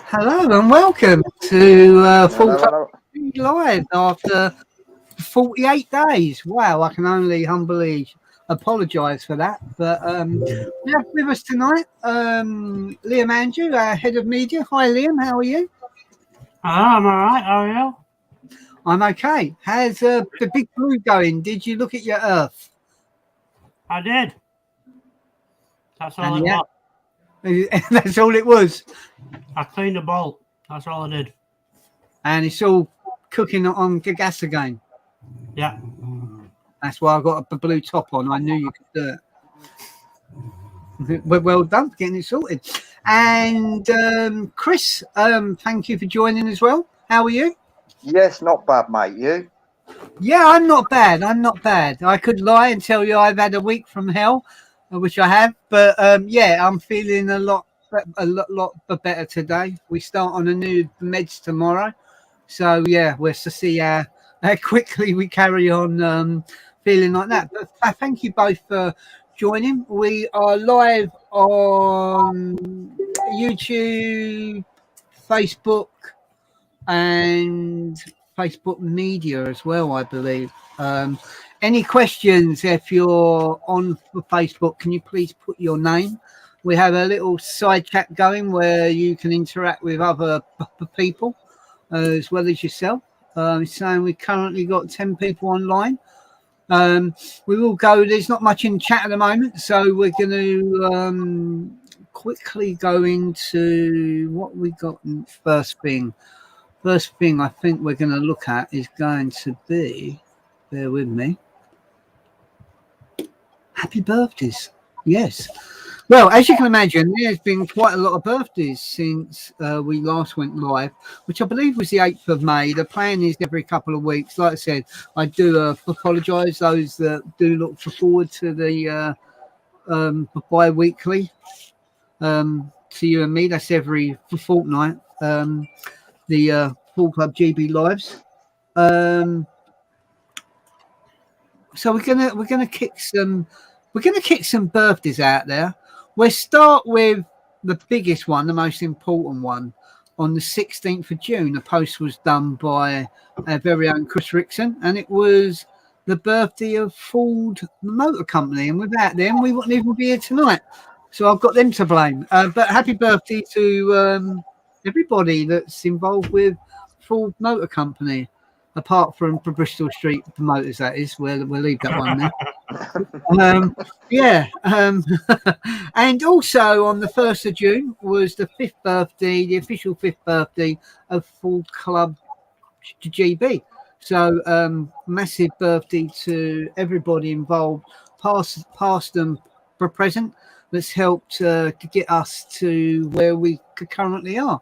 Hello and welcome to Full Live after 48 days. Wow, I can only humbly apologise for that. But we have with us tonight Liam Andrew, our head of media. Hi Liam, how are you? I'm all right, how are you? I'm okay. How's the Big Blue going? Did you look at your Earth? I did. That's all it was. That's all it was. I cleaned the bowl. That's all I did. And it's all cooking on gas again. Yeah. That's why I got a blue top on. I knew you could do it. Well done for getting it sorted. And Chris, thank you for joining as well. How are you? Yes, not bad, mate. You? Yeah, I'm not bad. I could lie and tell you I've had a week from hell, which I have. But yeah, I'm feeling a lot better today. We start on a new meds tomorrow. So yeah, we're to see how quickly we carry on feeling like that. But thank you both for joining. We are live on YouTube, Facebook, and Facebook Media as well, I believe. Any questions? If you're on Facebook, can you please put your name? We have a little side chat going where you can interact with other people as well as yourself. Saying we currently got 10 people online. We will go. There's not much in chat at the moment, so we're going to quickly go into what we got. First thing I think we're going to look at is going to be, bear with me, happy birthdays. Yes. Well, as you can imagine, there's been quite a lot of birthdays since we last went live, which I believe was the 8th of May. The plan is every couple of weeks. Like I said, I do apologise those that do look forward to the bi-weekly. To you and me, that's every fortnight. The Full Club GB lives. So we're gonna kick some birthdays out there. We'll start with the biggest one, the most important one. On the 16th of June, a post was done by our very own Chris Rickson, and it was the birthday of Ford Motor Company. And without them, we wouldn't even be here tonight. So I've got them to blame. But happy birthday to everybody that's involved with Ford Motor Company, apart from Bristol Street Promoters, that is. We'll leave that one there. And also on the 1st of June was the official fifth birthday of Ford Club GB. So massive birthday to everybody involved, past and present, that's helped to get us to where we currently are.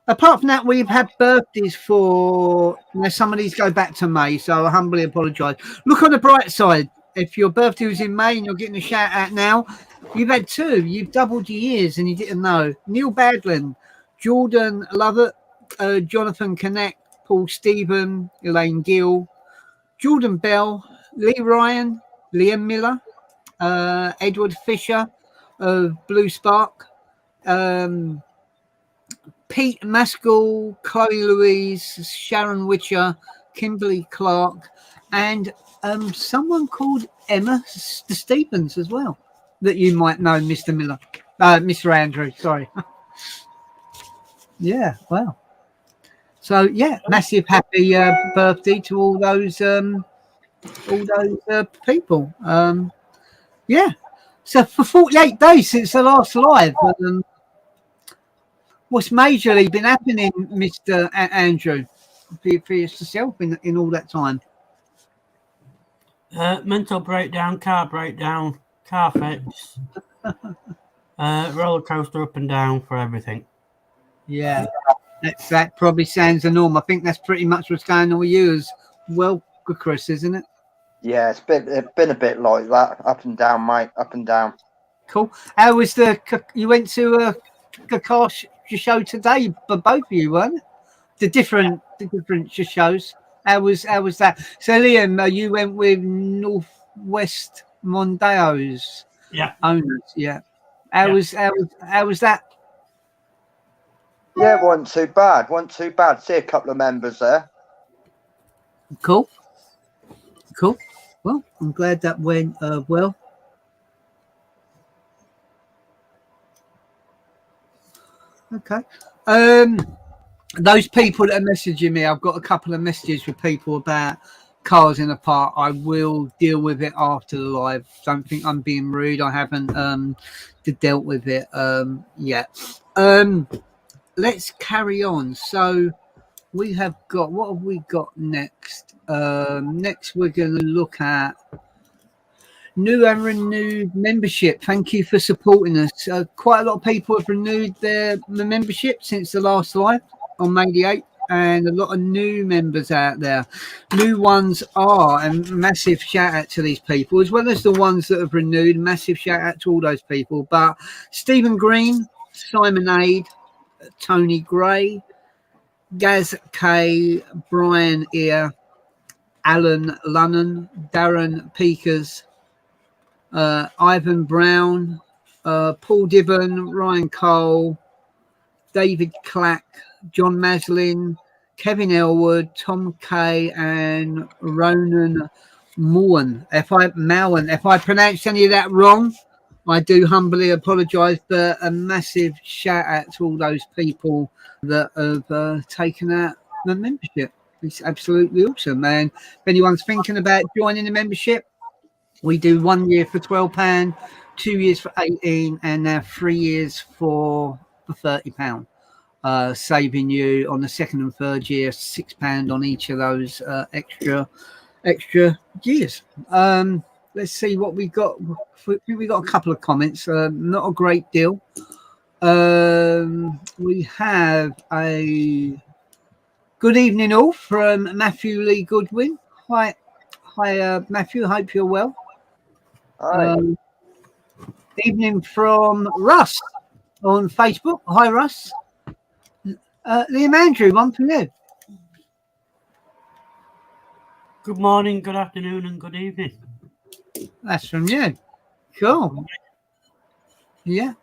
Apart from that, we've had birthdays for, some of these go back to May, so I humbly apologise. Look on the bright side. If your birthday was in May and you're getting a shout out now, you've had two. You've doubled your years and you didn't know. Neil Badland, Jordan Lovett, Jonathan Connect, Paul Stephen, Elaine Gill, Jordan Bell, Lee Ryan, Liam Miller, Edward Fisher, of Blue Spark, Pete Maskell, Chloe Louise, Sharon Witcher, Kimberly Clark, and someone called Emma Stevens as well, that you might know, Mr. Miller, Mr. Andrew, sorry. Yeah, wow. So yeah, massive happy birthday to all those people. Yeah. So for 48 days since the last live, what's majorly been happening, Mr. Andrew, for yourself in all that time? Mental breakdown, car fix, roller coaster up and down for everything. Yeah, that probably sounds the norm. I think that's pretty much what's going on with you as well, Chris, isn't it? Yeah, it's been a bit like that, up and down, mate, up and down. Cool. How was you went to a car show today, but both of you, weren't it? The different shows. How was that? So Liam, you went with Northwest Mondeo's owners, yeah. How was that? Yeah, wasn't too bad. See a couple of members there. Cool. Well, I'm glad that went well. Okay. Those people that are messaging me, I've got a couple of messages with people about cars in the park. I will deal with it after the live. Don't think I'm being rude. I haven't dealt with it yet. Let's carry on. So we have got, what have we got next? Next we're going to look at new and renewed membership. Thank you for supporting us. Quite a lot of people have renewed their membership since the last live on May the 8th, and a lot of new members out there. New ones are, and massive shout out to these people, as well as the ones that have renewed. Massive shout out to all those people. But Stephen Green, Simon Aid, Tony Gray, Gaz K, Brian Ear, Alan Lunnan, Darren Peakers, Ivan Brown, Paul Dibbon, Ryan Cole, David Clack, John Maslin, Kevin Elwood, Tom Kay, and Ronan Mowen. If I pronounced any of that wrong, I do humbly apologise, but a massive shout out to all those people that have taken out the membership. It's absolutely awesome, man. If anyone's thinking about joining the membership, we do 1 year for £12, 2 years for 18, and now 3 years for £30. Saving you on the second and third year £6 on each of those extra years. Let's see what we got. We got a couple of comments, not a great deal. We have a good evening all from Matthew Lee Goodwin. Hi Matthew, hope you're well. Hi. Evening from Russ on Facebook. Hi Russ. Liam Andrew, one for you. Good morning, good afternoon, and good evening. That's from you. Cool. Yeah.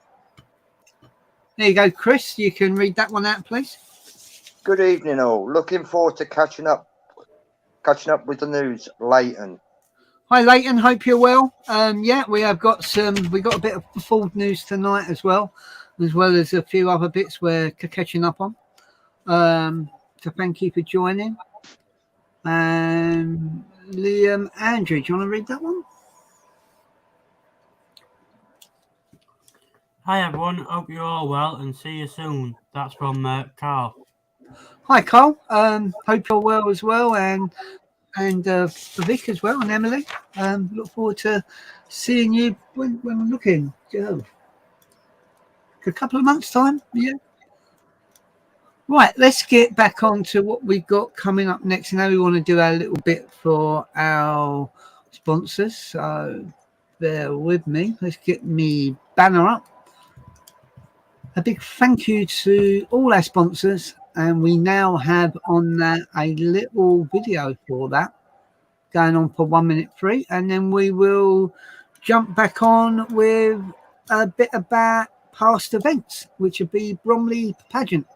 There you go, Chris. You can read that one out, please. Good evening, all. Looking forward to catching up with the news, Leighton. Hi, Leighton. Hope you're well. Yeah, we got a bit of Ford news tonight as well as a few other bits we're catching up on. So thank you for joining. Liam Andrew, do you want to read that one? Hi everyone, hope you're all well and see you soon. That's from Carl. Hi Carl, hope you're well as well, and Vic as well, and Emily. Look forward to seeing you when we're looking. A couple of months' time, yeah. Right, let's get back on to what we've got coming up next. Now we want to do a little bit for our sponsors, so bear with me. Let's get me banner up. A big thank you to all our sponsors, and we now have on that a little video for that going on for 1 minute free, and then we will jump back on with a bit about past events, which would be Bromley Pageant.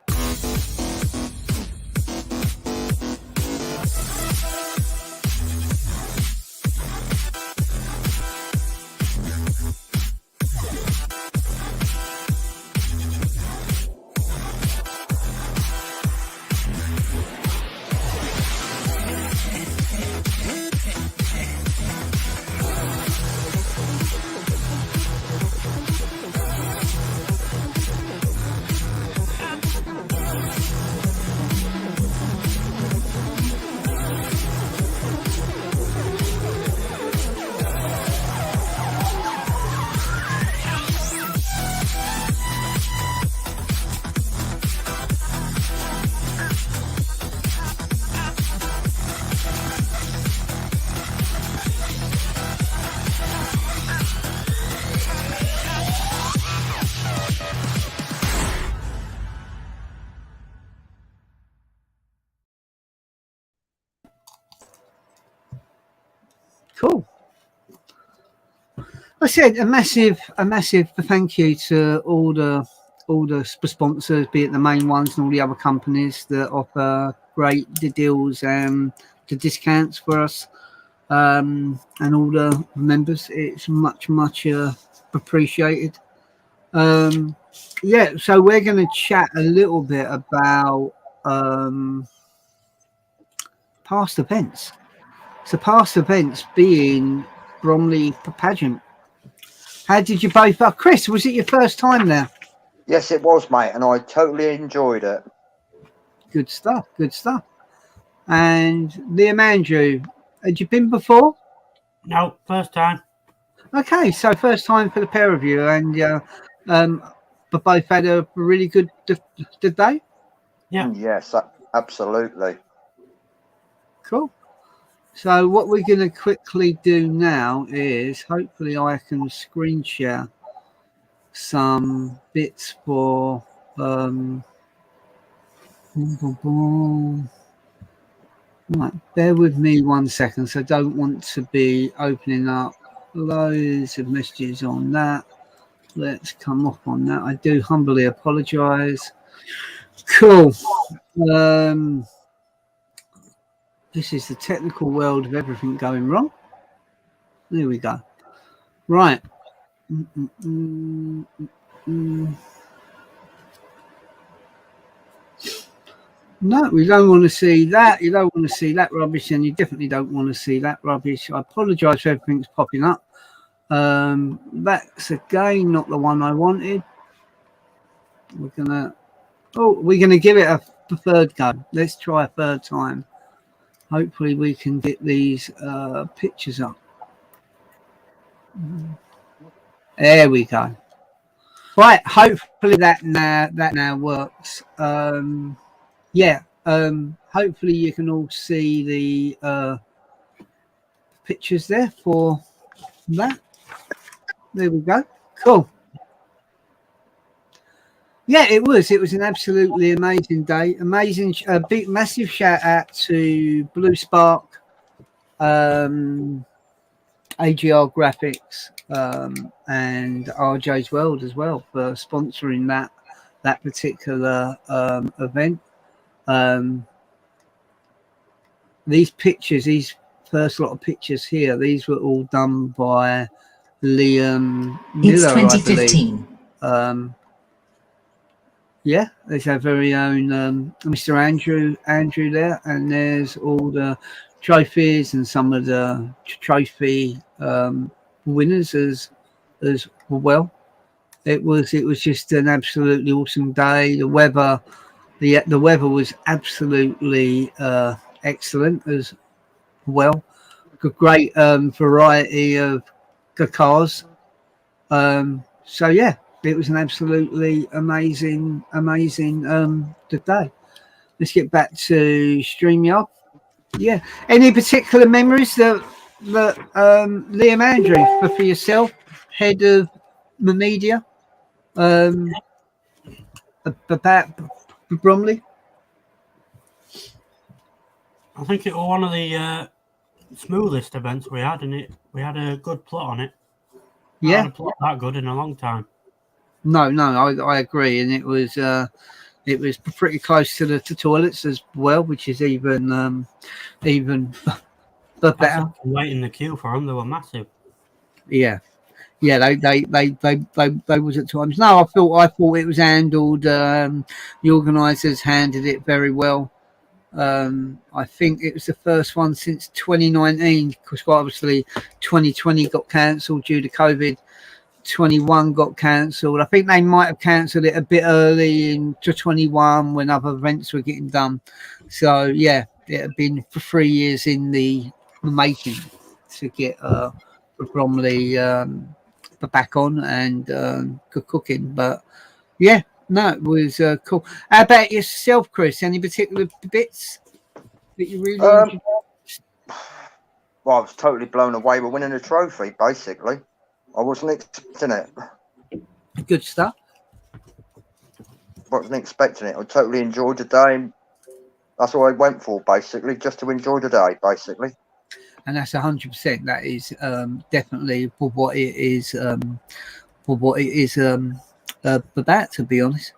Cool. I said a massive thank you to all the sponsors, be it the main ones and all the other companies that offer great deals and the discounts for us, and all the members. It's much appreciated. Yeah, so we're going to chat a little bit about past events. So past events being Bromley Pageant. How did you both? Chris, was it your first time there? Yes, it was, mate, and I totally enjoyed it. Good stuff. And Liam, Andrew, had you been before? No, first time. Okay, so first time for the pair of you, and but both had a really good day. Yeah. Yes, absolutely. Cool. So what we're going to quickly do now is hopefully I can screen share some bits for right, bear with me 1 second. So I don't want to be opening up loads of messages on that. Let's come off on that. I do humbly apologize. Cool. This is the technical world of everything going wrong. There we go. Right. No, we don't want to see that. You don't want to see that rubbish, and you definitely don't want to see that rubbish. I apologise for everything's popping up. That's again not the one I wanted. We're gonna give it a third go. Let's try a third time. Hopefully we can get these pictures up. There we go. Right, hopefully that now works. Yeah, hopefully you can all see the pictures there for that. There we go. Cool. Yeah, it was an absolutely amazing day. Amazing, big, massive shout out to Blue Spark, AGR Graphics, and RJ's World as well for sponsoring that particular event. These pictures, these first lot of pictures here, these were all done by Liam Miller, it's 2015. Yeah, there's our very own Mr. Andrew there, and there's all the trophies and some of the trophy winners as well. It was just an absolutely awesome day. The weather was absolutely excellent as well. A great variety of cars. So yeah. It was an absolutely amazing day. Let's get back to StreamYard. Yeah. Any particular memories that Liam Andrew for yourself, head of the media, about Bromley? I think it was one of the smoothest events we had, and we had a good plot on it. Yeah. Not plot that good in a long time. No, I agree, and it was pretty close to the toilets as well, which is even but I better. sat wait in the queue for them. They were massive. Yeah, they was at times. No, I thought it was handled. The organisers handled it very well. I think it was the first one since 2019, because quite obviously 2020 got cancelled due to COVID. 21 got cancelled. I think they might have cancelled it a bit early into 21 when other events were getting done. So yeah, it had been for 3 years in the making to get Bromley back on and good cooking. But yeah, no, it was cool. How about yourself, Chris? Any particular bits that you really enjoyed? Well, I was totally blown away with winning the trophy, basically. I wasn't expecting it. Good stuff. Wasn't expecting it. I totally enjoyed the day. That's all I went for, basically, just to enjoy the day, basically. And that's 100%. That is definitely for what it is. About, to be honest.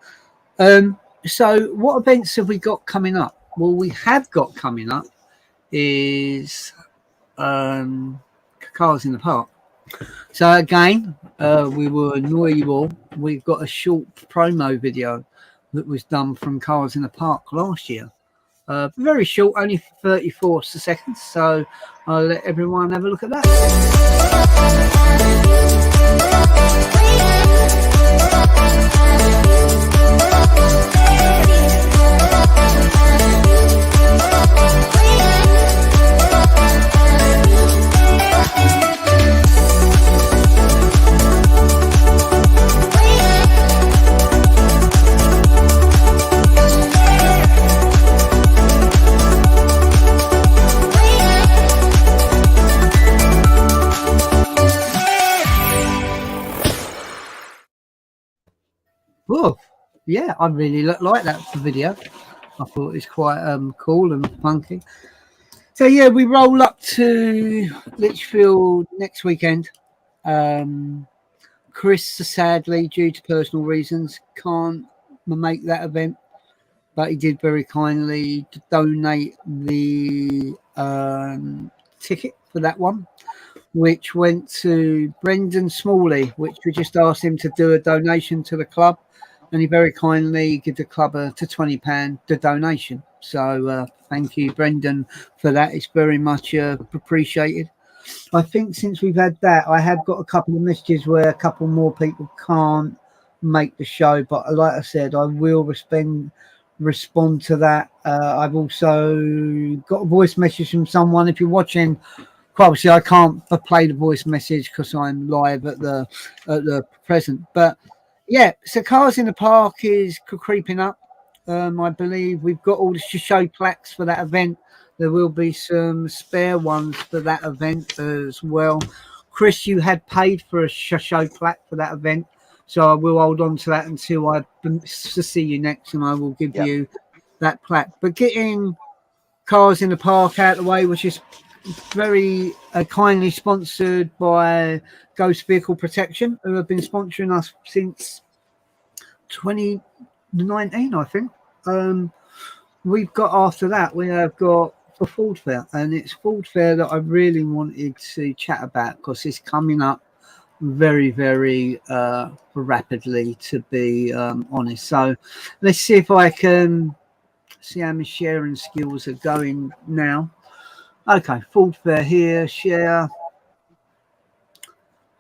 So, what events have we got coming up? Well, we have got coming up is Cars in the Park. So again, we will annoy you all. We've got a short promo video that was done from Cars in the Park last year. Very short, only 34 seconds. So I'll let everyone have a look at that. Oh, yeah, I really like that video. I thought it was quite cool and funky. So yeah, we roll up to Lichfield next weekend. Chris, sadly, due to personal reasons, can't make that event, but he did very kindly to donate the ticket for that one, which went to Brendan Smalley, which we just asked him to do a donation to the club. And he very kindly gave the club to £20 the donation. So thank you, Brendan, for that. It's very much appreciated. I think since we've had that, I have got a couple of messages where a couple more people can't make the show. But like I said, I will respond to that. I've also got a voice message from someone. If you're watching, quite obviously I can't play the voice message because I'm live at the present. But yeah, so Cars in the Park is creeping up. I believe we've got all the show plaques for that event. There will be some spare ones for that event as well. Chris, you had paid for a show plaque for that event, so I will hold on to that until I see you next, and I will give you that plaque. But getting Cars in the Park out of the way, which is very kindly sponsored by Ghost Vehicle Protection, who have been sponsoring us since 2019, I think. We've got, after that, we have got the Ford Fair, and it's Ford Fair that I really wanted to chat about because it's coming up very, very rapidly, to be honest. So let's see if I can see how my sharing skills are going now. Okay, Ford Fair here, share.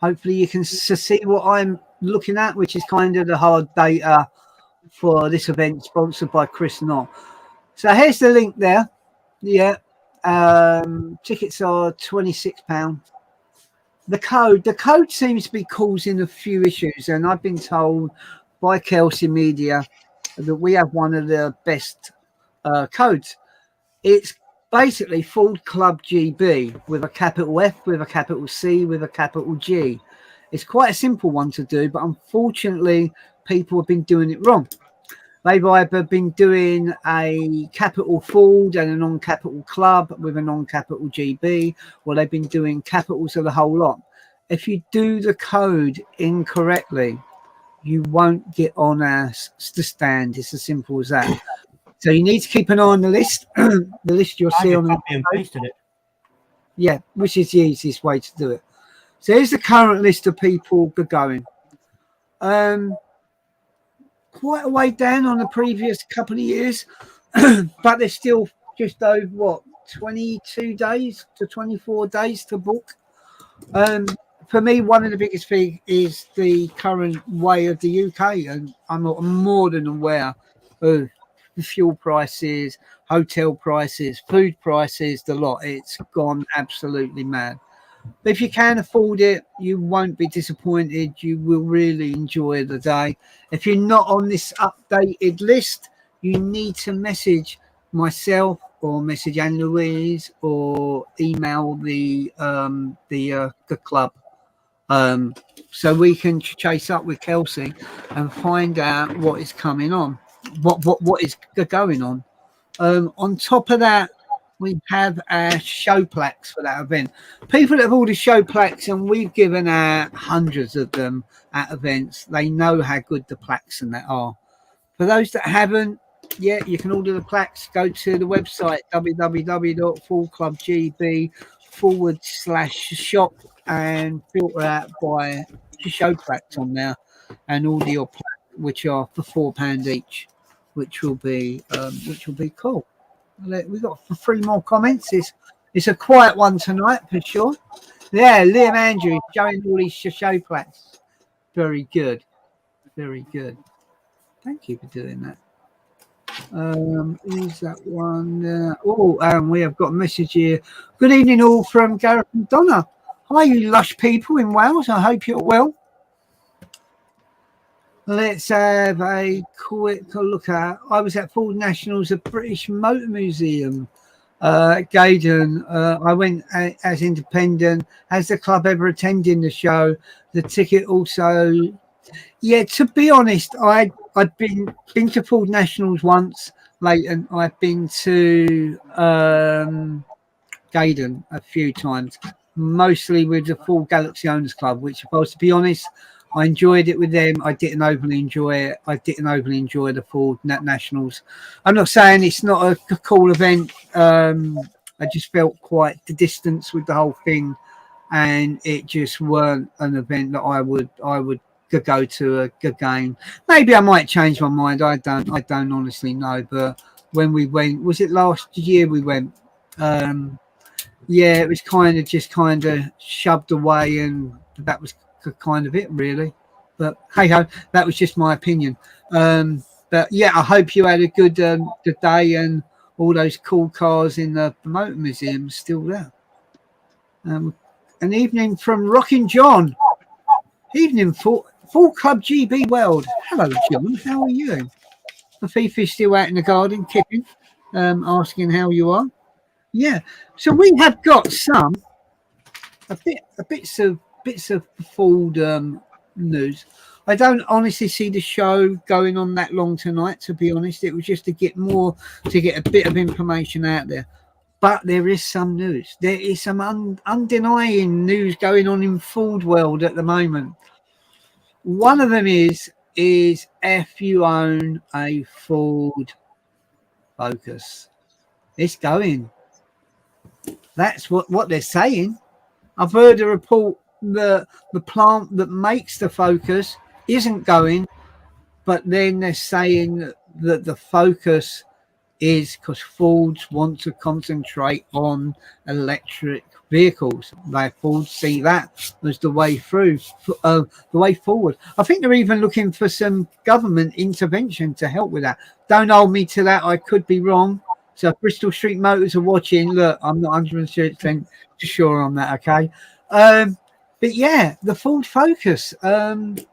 Hopefully you can see what I'm looking at, which is kind of the hard data for this event sponsored by Chris Knott. So here's the link there. Yeah. Tickets are £26. The code seems to be causing a few issues, and I've been told by Kelsey Media that we have one of the best codes. It's basically Ford Club GB with a capital F, with a capital C, with a capital G. It's quite a simple one to do, but unfortunately people have been doing it wrong. They've either been doing a capital Ford and a non-capital Club with a non-capital GB, or they've been doing capitals of the whole lot. if you do the code incorrectly, you won't get on the stand. It's as simple as that. So you need to keep an eye on the list. The list you'll I see just on the copy and pasted it. yeah, which is the easiest way to do it. So here's the current list of people going. Quite a way down on the previous couple of years, but there's still just over what 22 days to 24 days to book. For me, one of the biggest things is the current way of the UK, and I'm more than aware of the fuel prices, hotel prices, food prices, the lot. It's gone absolutely mad. But if you can afford it, you won't be disappointed. You will really enjoy the day. If you're not on this updated list, you need to message myself or message Anne Louise or email the club, so we can chase up with Kelsey and find out what is coming on, what is going on. On top of that, we have our show plaques for that event. People that have ordered show plaques, and we've given out hundreds of them at events. They know how good the plaques and that are. For those that haven't, yeah, you can order the plaques. Go to the website www.fullclubgb.com/shop and filter out by show plaques on there and order your plaque, which are for £4 each, which will be cool. We've got 3 more comments. It's a quiet one tonight for sure. Yeah, Liam Andrews showing all these show plaques. Very good. Very good. Thank you for doing that. Is that one? We have got a message here. Good evening, all from Gareth and Donna. Hi, you lush people in Wales. I hope you're well. Let's have a quick look at. I was at Ford Nationals, a British Motor Museum, Gaydon. I went as independent. Has the club ever attended the show? The ticket also. Yeah, to be honest, I'd been to Ford Nationals once, Leighton. I've been to Gaydon a few times, mostly with the Ford Galaxy Owners Club, which, if I was to be honest, I enjoyed it with them. I didn't overly enjoy it. I didn't overly enjoy the Ford Nationals. I'm not saying it's not a cool event. I just felt quite the distance with the whole thing, and it just weren't an event that I would go to a game. Maybe I might change my mind. I don't honestly know. But when we went, was it last year we went? Yeah, it was kind of shoved away, and that was kind of it really. But hey ho, that was just my opinion. But yeah, I hope you had a good day, and all those cool cars in the motor museum still there. An evening from Rockin' John. Evening Full Club GB World. Hello, John. How are you? The thief is still out in the garden, kicking, asking how you are. Yeah. So we have got bits of Ford news. I don't honestly see the show going on that long tonight, to be honest. It was just to get a bit of information out there. But there is some news. There is some undenying news going on in Ford world at the moment. One of them is if you own a Ford Focus, it's going. That's what they're saying. I've heard a report that the plant that makes the Focus isn't going, but then they're saying that the Focus is because Fords want to concentrate on electric vehicles. They Ford see that as the way through, the way forward. I think they're even looking for some government intervention to help with that. Don't hold me to that. I could be wrong. So if Bristol Street Motors are watching, look, I'm not 100% sure on that. Okay. But yeah, the Ford Focus, that's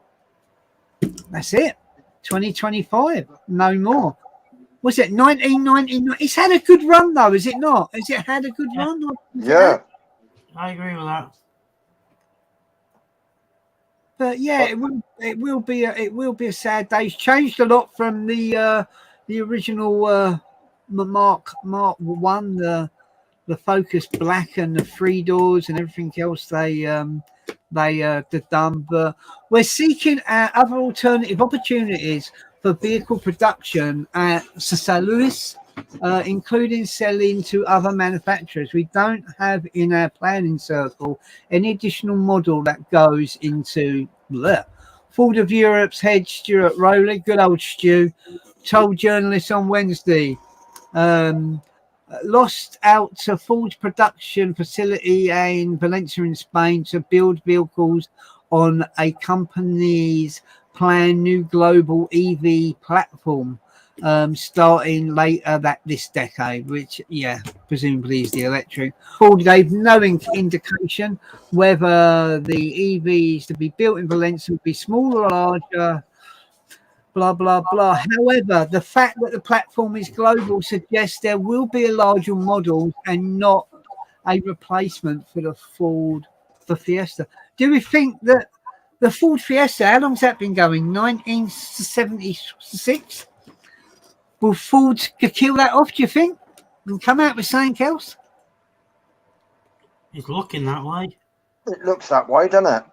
it. 2025, no more. Was it 1999? It's had a good run though, is it not? Has it had a good run? Yeah, I agree with that. But yeah, it will be a sad day. It's changed a lot from the original Mark 1, the Focus Black and the 3 doors and everything else they they've done. But we're seeking out other alternative opportunities for vehicle production at Sir Lewis, including selling to other manufacturers. We don't have in our planning circle any additional model that goes into Ford of Europe's head Stuart Rowley, good old Stu, told journalists on Wednesday, lost out to Ford's production facility in Valencia in Spain to build vehicles on a company's planned new global EV platform starting later this decade, which presumably is the electric. Ford gave no indication whether the EVs to be built in Valencia would be smaller or larger, blah blah blah. However, the fact that the platform is global suggests there will be a larger model and not a replacement for the Fiesta. Do we think that the Ford Fiesta, how long's that been going? 1976? Will Ford kill that off, do you think? And come out with something else? It's looking that way. It looks that way, doesn't it?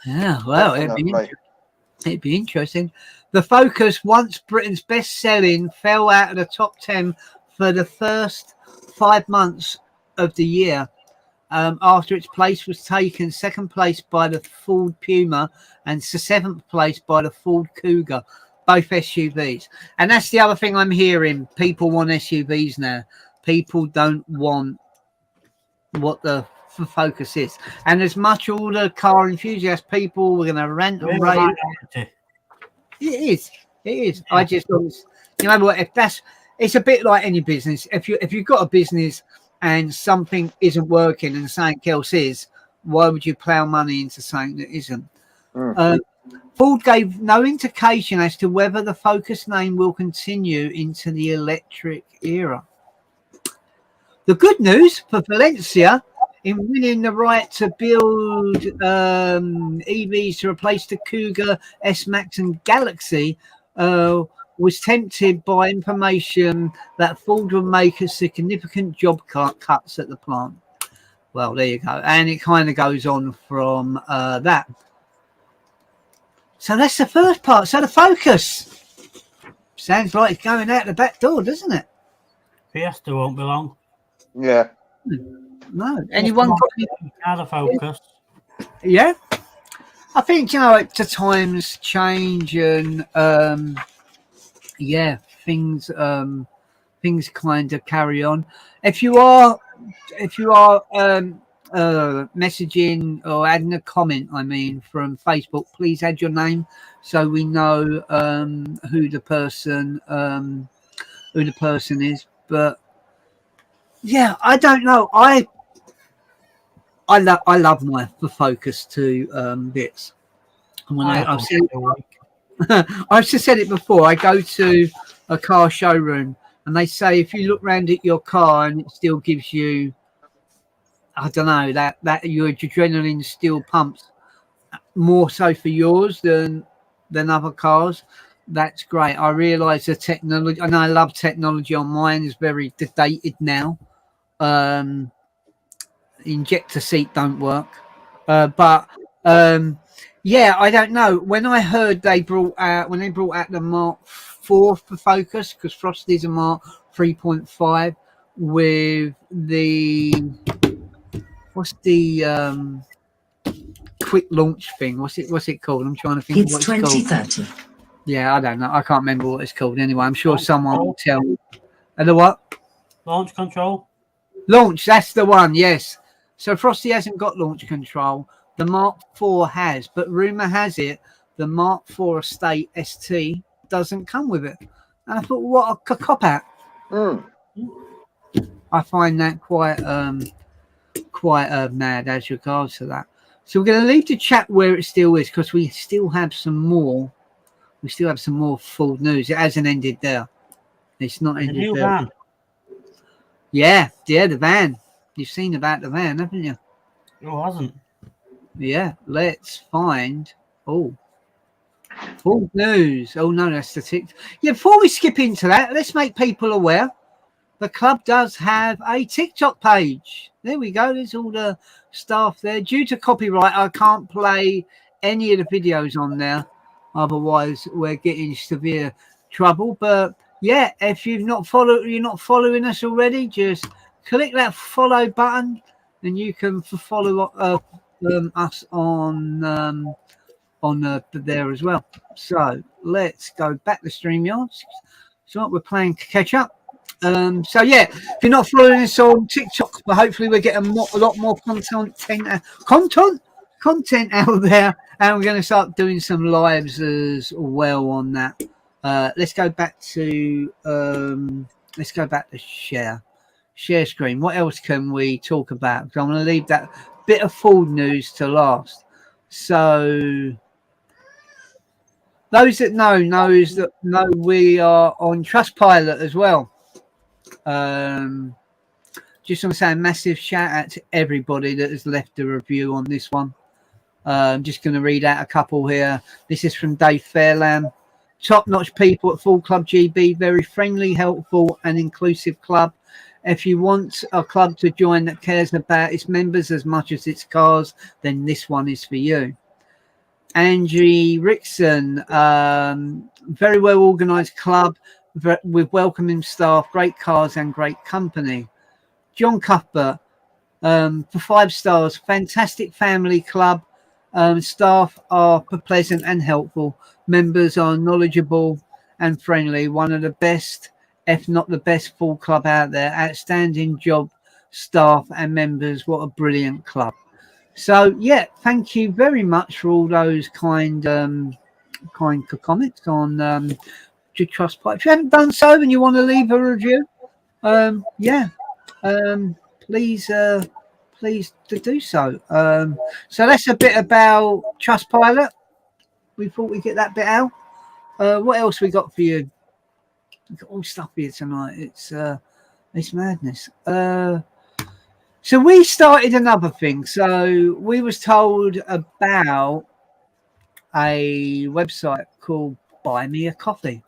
Yeah, well, it'd be interesting. The Focus, once Britain's best-selling, fell out of the top 10 for the first 5 months of the year after its place was taken second place by the Ford Puma and seventh place by the Ford Kuga, both SUVs. And that's the other thing I'm hearing. People want SUVs now. People don't want what the Focus is. And as much all the car enthusiast people were going to rant and rave. It is. I just always, you know what? It's a bit like any business. If you've got a business and something isn't working and something else is, why would you plow money into something that isn't? Ford gave no indication as to whether the Focus name will continue into the electric era. The good news for Valencia in winning the right to build EVs to replace the Kuga, S-Max and Galaxy was tempted by information that Ford would make a significant job cuts at the plant. Well, there you go. And it kind of goes on from that. So that's the first part. So the Focus sounds like it's going out the back door, doesn't it? Fiesta won't be long. Yeah. No. Anyone got the Focus? Yeah. I think, the times change and things kind of carry on. If you are messaging or adding a comment, from Facebook, please add your name so we know who the person is. But yeah, I don't know. I love my Focus to bits. And when I've just said it before, I go to a car showroom and they say if you look round at your car and it still gives you, I don't know, that your adrenaline still pumps more so for yours than other cars, that's great. I realise the technology, and I love technology on mine, is very dated now. Injector seat don't work, but I don't know. When I heard they brought out the Mark IV for Focus, because Frosty's a Mark 3.5 with the what's the quick launch thing? What's it called? I'm trying to think. It's 2030. Yeah, I don't know. I can't remember what it's called. Anyway, I'm sure someone will tell. And the what? Launch control. Launch. That's the one. Yes. So Frosty hasn't got launch control. The Mark IV has, but rumor has it the Mark IV Estate ST doesn't come with it. And I thought, what a cop out. I find that quite mad as regards to that. So we're going to leave the chat where it still is because we still have some more. We still have some more Ford news. It hasn't ended there. It's not ended new there. Van. Yeah, the van. You've seen about the van, haven't you? No, hasn't. Yeah, let's find. Oh, Ford news. Oh no, that's the tick. Yeah, before we skip into that, let's make people aware. The club does have a TikTok page. There we go. There's all the staff there. Due to copyright, I can't play any of the videos on there. Otherwise, we're getting severe trouble. But yeah, if you're not following us already, just click that follow button, and you can follow us on there as well. So let's go back to StreamYard. So we're playing catch up. So yeah, if you're not following us on TikTok, but hopefully we're getting a lot more content out there, and we're going to start doing some lives as well on that. Let's go back to share screen. What else can we talk about? Because I'm going to leave that bit of Ford news to last. So those that know we are on Trustpilot as well. Just want to say a massive shout out to everybody that has left a review on this one. Just going to read out a couple here. This is from Dave Fairlamb. Top-notch people at Full Club GB, very friendly, helpful and inclusive club. If you want a club to join that cares about its members as much as its cars, then this one is for you. Angie Rickson, very well organised club with welcoming staff, great cars and great company. John Cuthbert, for 5 stars, fantastic family club. Staff are pleasant and helpful. Members are knowledgeable and friendly. One of the best, if not the best, full club out there. Outstanding job, staff and members. What a brilliant club. So yeah, thank you very much for all those kind comments on Trustpilot. If you haven't done so and you want to leave a review, please to do so. So that's a bit about Trustpilot. We thought we'd get that bit out. What else we got for you? We've got all stuff here tonight. It's madness. So we started another thing. So we was told about a website called Buy Me a Coffee.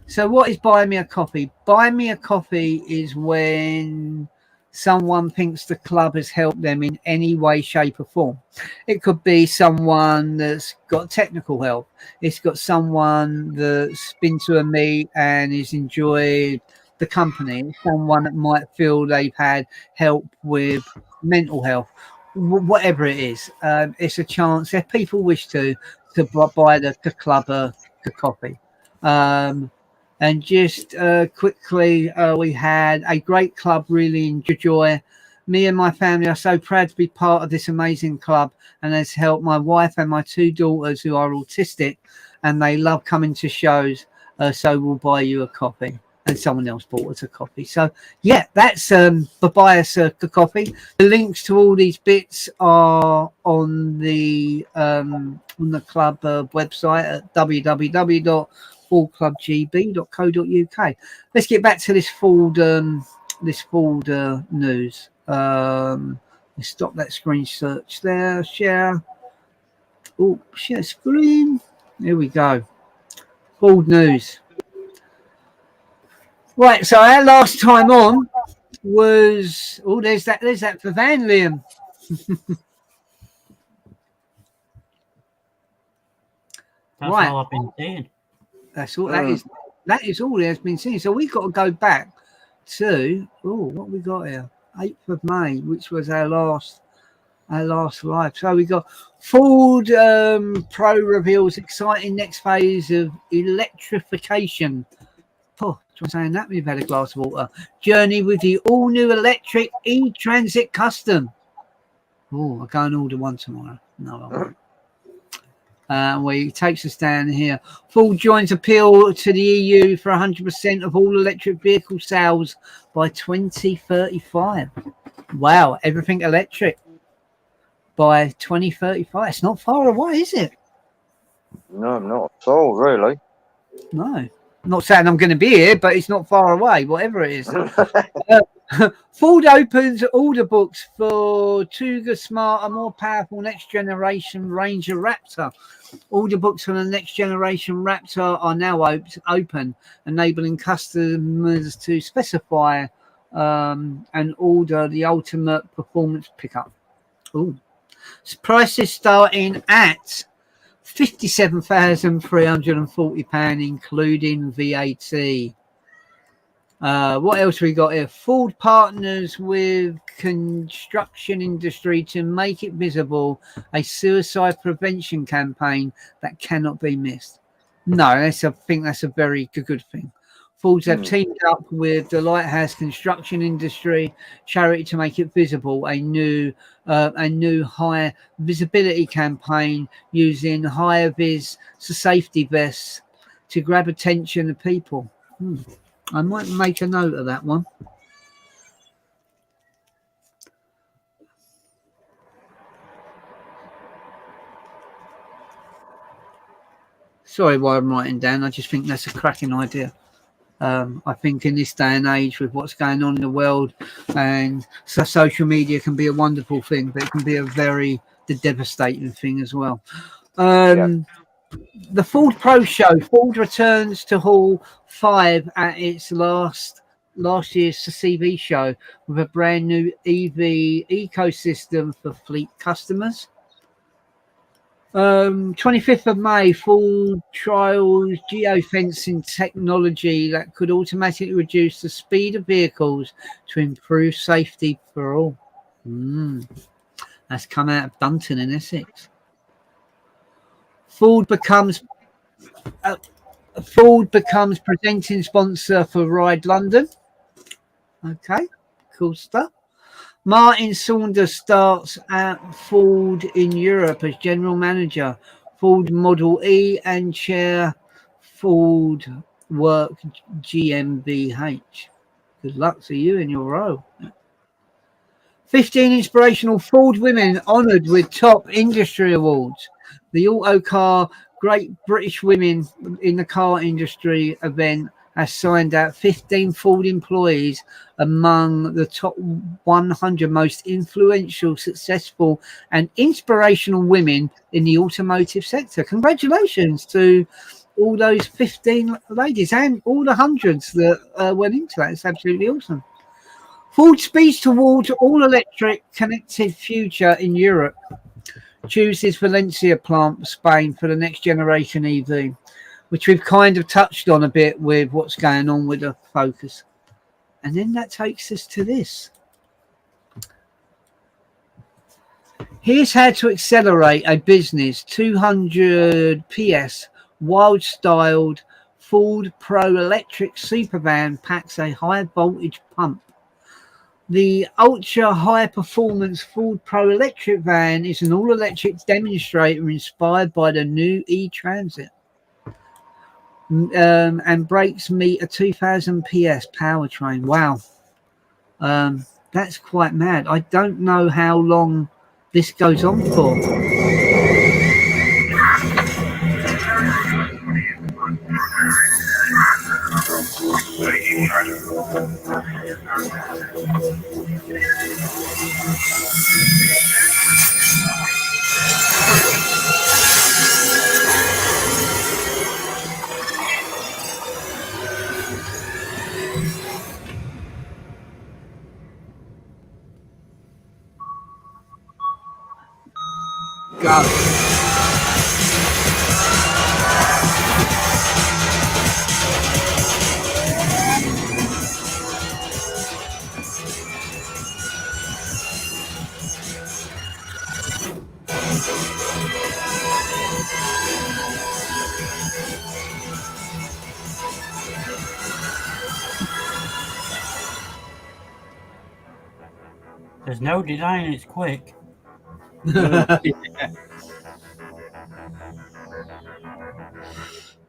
So what is Buy Me a Coffee? Buy Me a Coffee is when someone thinks the club has helped them in any way, shape or form. It could be someone that's got technical help. It's got someone that's been to a meet and has enjoyed the company. Someone that might feel they've had help with mental health. Whatever it is, it's a chance if people wish to buy the club a coffee. And just quickly, we had a great club, really enjoy. Me and my family are so proud to be part of this amazing club, and has helped my wife and my 2 daughters who are autistic, and they love coming to shows. So we'll buy you a coffee. And someone else bought us a coffee. So yeah, that's buy us a coffee. The links to all these bits are on the club website at www.fullclubgb.co.uk. Let's get back to this Ford news. Let's stop that screen search there. Share. Oh, share screen. Here we go. Ford news. Right, so our last time on was there's that for Van Liam. That's right. all I've been saying. That's all that is all that has been seen. So we've got to go back to what we got here, 8th of May, which was our last live. So we got Ford Pro reveals exciting next phase of electrification. Oh, I'm saying that we've had a glass of water. Journey with the all-new electric E-Transit Custom. Oh, I'll go and order one tomorrow. No, I won't. Where he takes us down here. Ford joins appeal to the EU for 100% of all electric vehicle sales by 2035. Wow, everything electric by 2035. It's not far away, is it? No, not at all, really. No. I'm not saying I'm going to be here, but it's not far away, whatever it is. Ford opens order books for Tuga Smart, a more powerful next generation Ranger Raptor. Order books for the next generation Raptor are now open, enabling customers to specify and order the ultimate performance pickup. Ooh. Prices starting at £57,340, including VAT. What else we got here? Ford partners with construction industry to make it visible, a suicide prevention campaign that cannot be missed. No, I think that's a very good thing. Fords have teamed up with the Lighthouse construction industry charity to make it visible, a new high visibility campaign using higher vis safety vests to grab attention of people. I might make a note of that one. Sorry while I'm writing down. I just think that's a cracking idea. I think in this day and age with what's going on in the world, and so social media can be a wonderful thing, but it can be a very devastating thing as well. The Ford Pro Show. Ford returns to Hall 5 at its last year's CV show with a brand new EV ecosystem for fleet customers. 25th of May, Ford trials geofencing technology that could automatically reduce the speed of vehicles to improve safety for all. That's come out of Dunton in Essex. Ford becomes presenting sponsor for Ride London. Okay, cool stuff. Martin Saunders starts at Ford in Europe as general manager, Ford Model E, and chair Ford Work GmbH. Good luck to you in your role. 15 inspirational Ford women honoured with top industry awards. The Autocar Great British Women in the Car Industry event has signed out 15 Ford employees among the top 100 most influential, successful and inspirational women in the automotive sector. Congratulations to all those 15 ladies and all the hundreds that went into that. It's absolutely awesome. Ford speeds towards all-electric connected future in Europe. Chooses Valencia plant, Spain, for the next generation EV, which we've kind of touched on a bit with what's going on with the Focus. And then that takes us to this. Here's how to accelerate a business 200 PS wild-styled Ford Pro electric supervan packs a high voltage pump. The ultra high performance Ford Pro electric van is an all-electric demonstrator inspired by the new e-Transit. And brakes meet a 2000 PS powertrain. Wow. That's quite mad. I don't know how long this goes on for. Go. There's no denying it's quick. Yeah.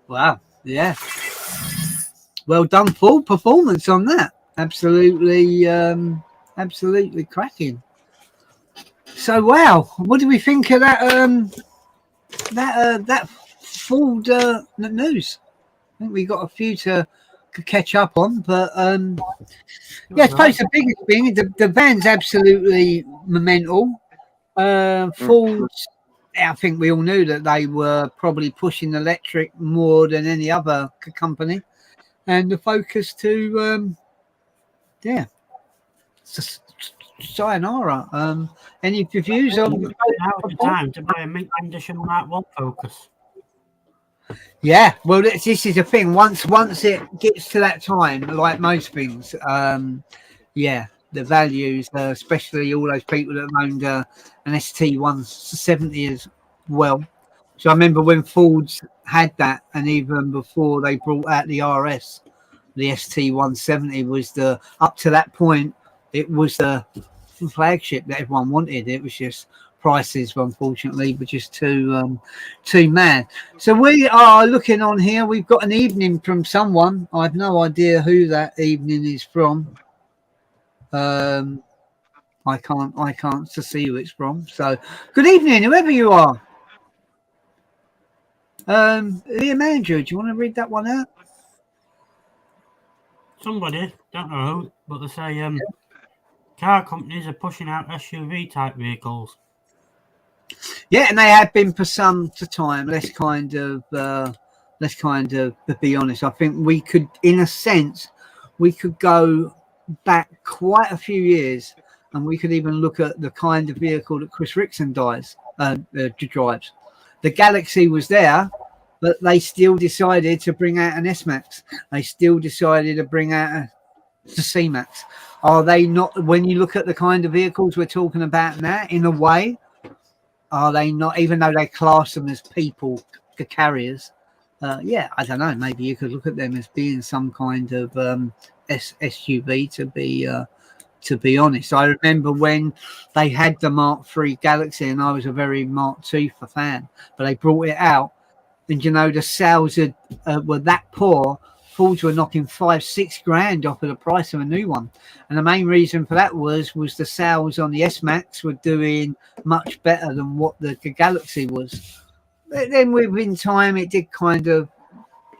Wow. Yeah. Well done, full performance on that. Absolutely, absolutely cracking. So, wow, what do we think of that? That Ford news. I think we got a few to catch up on, but yeah, I suppose the biggest thing, the van's absolutely momental. Ford, I think we all knew that they were probably pushing electric more than any other company, and the Focus to, yeah, sayonara. Any reviews on? Now's the time to buy a mint condition Mark 1 Focus. Yeah, well, this is the thing. Once it gets to that time, like most things, yeah, the values, especially all those people that owned an ST170 as well. So I remember when Fords had that, and even before they brought out the RS, the ST170 was up to that point, it was the flagship that everyone wanted. It was just prices, unfortunately, were just too mad. So we are looking on here. We've got an evening from someone. I have no idea who that evening is from. I can't see who it's from. So good evening, whoever you are. Liam Andrew, do you want to read that one out? Somebody, don't know who, but they say car companies are pushing out SUV type vehicles. Yeah, and they have been for some time. Let's kind of be honest. I think we could, in a sense, we could go back quite a few years, and we could even look at the kind of vehicle that Chris Rickson drives. The Galaxy was there, but they still decided to bring out an S-Max. They still decided to bring out the C-Max. Are they not? When you look at the kind of vehicles we're talking about now, in a way, are they not, even though they class them as people carriers? Yeah, I don't know. Maybe you could look at them as being some kind of SUV. To be honest, I remember when they had the Mark III Galaxy, and I was a very Mark II fan. But they brought it out, and the sales were that poor. Fords were knocking 5-6 grand off of the price of a new one, and the main reason for that was the sales on the S-Max were doing much better than what the Galaxy was. But then within time, it did kind of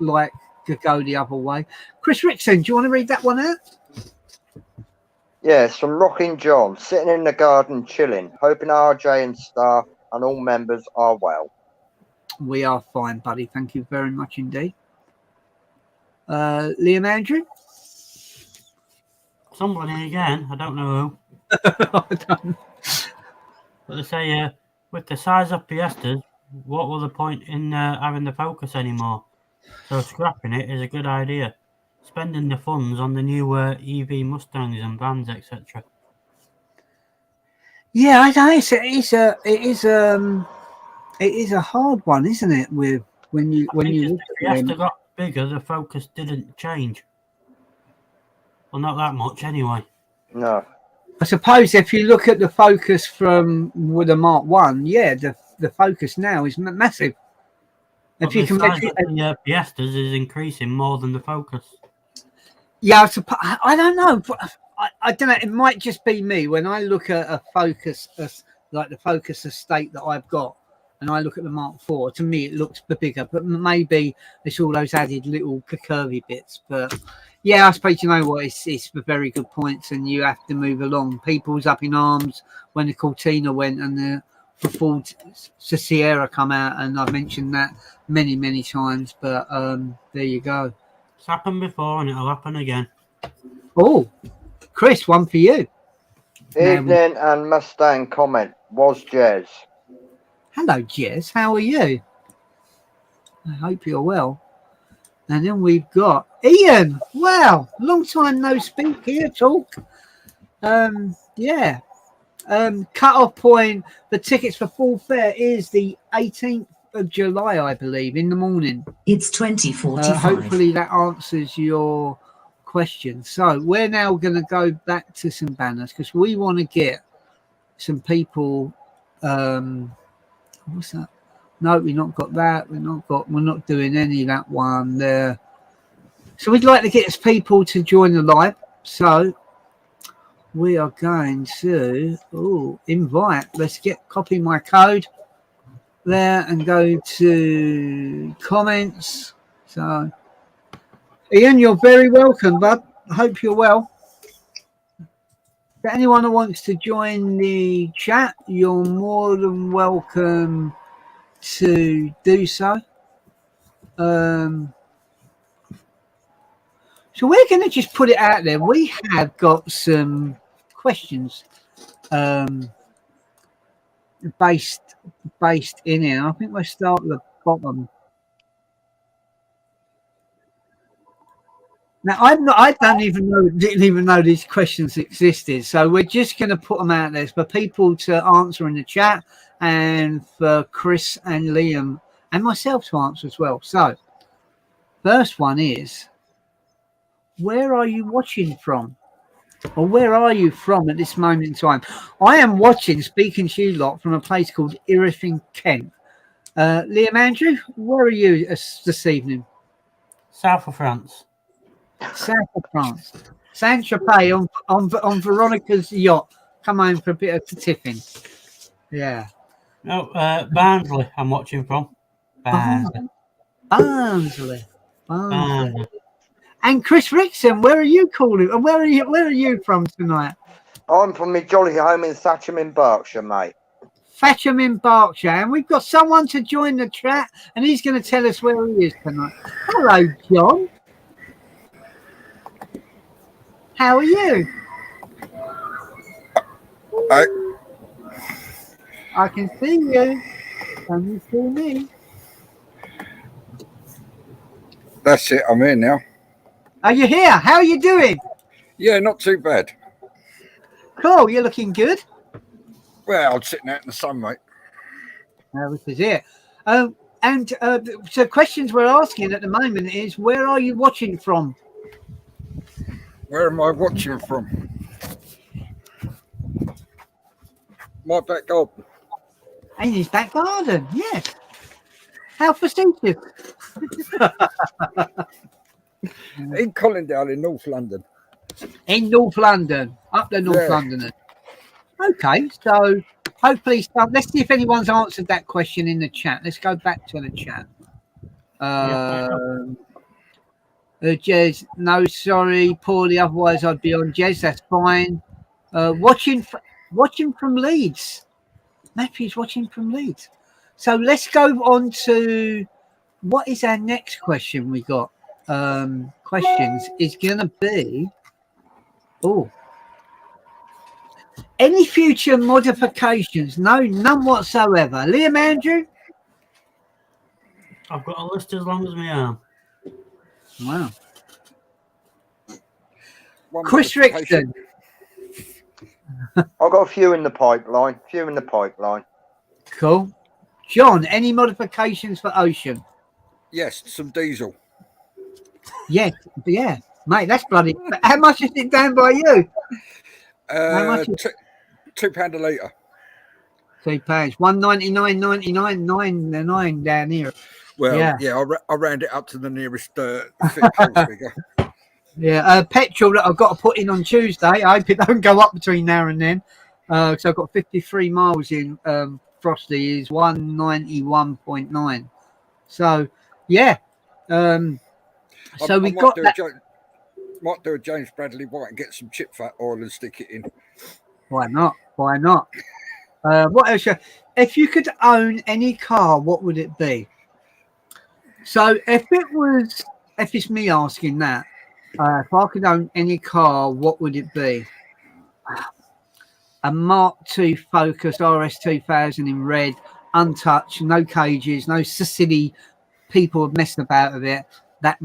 like to go the other way. Chris Rickson, do you want to read that one out? Yes, from Rocking John, sitting in the garden chilling, hoping RJ and staff and all members are well. We are fine, buddy. Thank you very much indeed. Liam Andrew? Somebody again, I don't know who. I don't. But they say with the size of Fiestas, what was the point in having the Focus anymore? So scrapping it is a good idea. Spending the funds on the new EV Mustangs and vans, etc. Yeah, I know. It is a hard one, isn't it? With when you look the at Fiesta them. got bigger, the Focus didn't change. Well, not that much anyway. No. I suppose if you look at the Focus with a Mark 1, yeah, the Focus now is massive. But If you can size of the Fiestas is increasing more than the Focus. Yeah, I don't know. I don't know. It might just be me when I look at a Focus, like the Focus estate that I've got, and I look at the Mark IV. To me, it looks bigger, but maybe it's all those added little curvy bits. But yeah, I suppose you know what, it's very good points, and you have to move along. People's up in arms when the Cortina went and the Ford Sierra come out, and I've mentioned that many times. But there you go. It's happened before, and it'll happen again. Oh, Chris, one for you. Evening and Mustang comment was Jez. Hello, Jez. How are you? I hope you're well. And then we've got Ian. Wow, long time no speak here. Talk. Yeah. Cut-off point. The tickets for full fare is the 18th of July, I believe, in the morning. It's 20:45. Hopefully that answers your question. So we're now going to go back to some banners because we want to get some people. What's that? No, we've not got that. We're not doing any of that one there. So we'd like to get people to join the live. So we are going to invite. Let's copy my code there and go to comments. So Ian, you're very welcome, bud. I hope you're well. For anyone who wants to join the chat, you're more than welcome to do so. So we're going to just put it out there. We have got some questions based in here. I think we'll start at the bottom. Now didn't even know these questions existed. So we're just going to put them out there for people to answer in the chat, and for Chris and Liam and myself to answer as well. So first one is, where are you watching from? Or where are you from at this moment in time? I am watching, speaking to you lot, from a place called Erith in Kent. Liam Andrew, where are you this evening? South of France. South of France. Saint-Tropez on Veronica's yacht. Come home for a bit of tiffin. Yeah. No, Barnsley I'm watching from. Barnsley. And Chris Rickson, where are you calling? And where are you from tonight? I'm from my jolly home in Thatcham in Berkshire, mate. Thatcham in Berkshire, and we've got someone to join the chat, and he's going to tell us where he is tonight. Hello, John. How are you? Hi. I can see you. Can you see me? That's it. I'm here now. Are you here? How are you doing? Yeah, not too bad. Cool. You're looking good. Well, I'm sitting out in the sun, mate. This is it. So questions we're asking at the moment is, where are you watching from? Where am I watching from? My back garden. In his back garden, yes. How facetious. In Collindale in North London. In North London, up the North Londoners. Okay, so hopefully, let's see if anyone's answered that question in the chat. Let's go back to the chat. Jez, no, sorry, poorly. Otherwise, I'd be on Jez. That's fine. Watching from Leeds. Matthew's watching from Leeds. So let's go on to what is our next question we got. Questions is going to be, any future modifications? No, none whatsoever. Liam Andrew? I've got a list as long as my arm. Wow. One Chris modification. Rickson. I've got a few in the pipeline. Cool. John, any modifications for Ocean? Yes, some diesel. Yes, yeah. Mate, that's bloody... How much is it down by you? How much is £2 a litre. £2. 199.99 down here. Well, yeah. I round it up to the nearest figure. Yeah, petrol that I've got to put in on Tuesday. I hope it don't go up between now and then. So I've got 53 miles in. Frosty is 191.9. So, yeah. So we got that. Might do a James Bradley White and get some chip fat oil and stick it in. Why not? What else? If you could own any car, what would it be? So if it's me asking that, if I could own any car, what would it be? A Mark II Focus RS 2000 in red, untouched, no cages, no silly people messing about with it. That